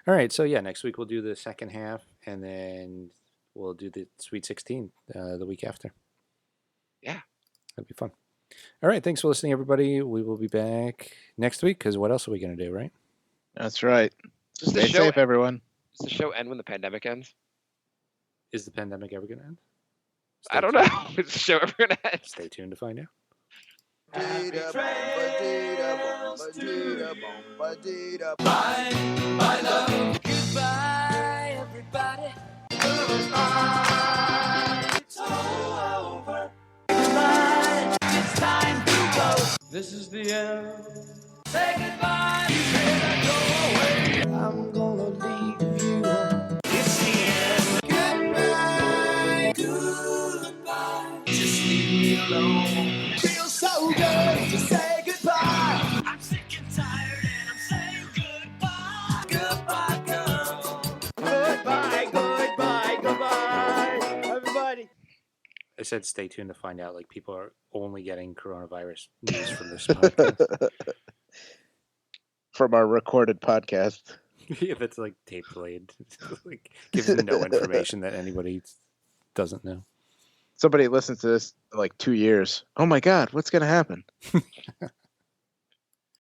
All right. So, next week we'll do the second half, and then we'll do the Sweet 16 the week after. Yeah. That'd be fun. All right. Thanks for listening, everybody. We will be back next week because what else are we going to do, right? That's right. Stay safe, everyone. Does the show end when the pandemic ends? Is the pandemic ever going to end? I don't know. Is the show ever going to end? Stay tuned to find out. Happy trails to you. Bye, bye, love. Goodbye, everybody. Goodbye. It's all over. Goodbye. It's time to go. This is the end. Say goodbye. You better go away. I'm gonna leave you. It's the end. Goodbye. Goodbye. Just leave me alone. Feels so good to say goodbye. I'm sick and tired and I'm saying goodbye. Goodbye, girl. Goodbye, goodbye, goodbye, everybody. I said stay tuned to find out. Like, people are only getting coronavirus news from this podcast. From our recorded podcast. Yeah, that's like tape delayed. Like, gives no information that anybody doesn't know. Somebody listens to this in like 2 years. Oh my God, what's going to happen?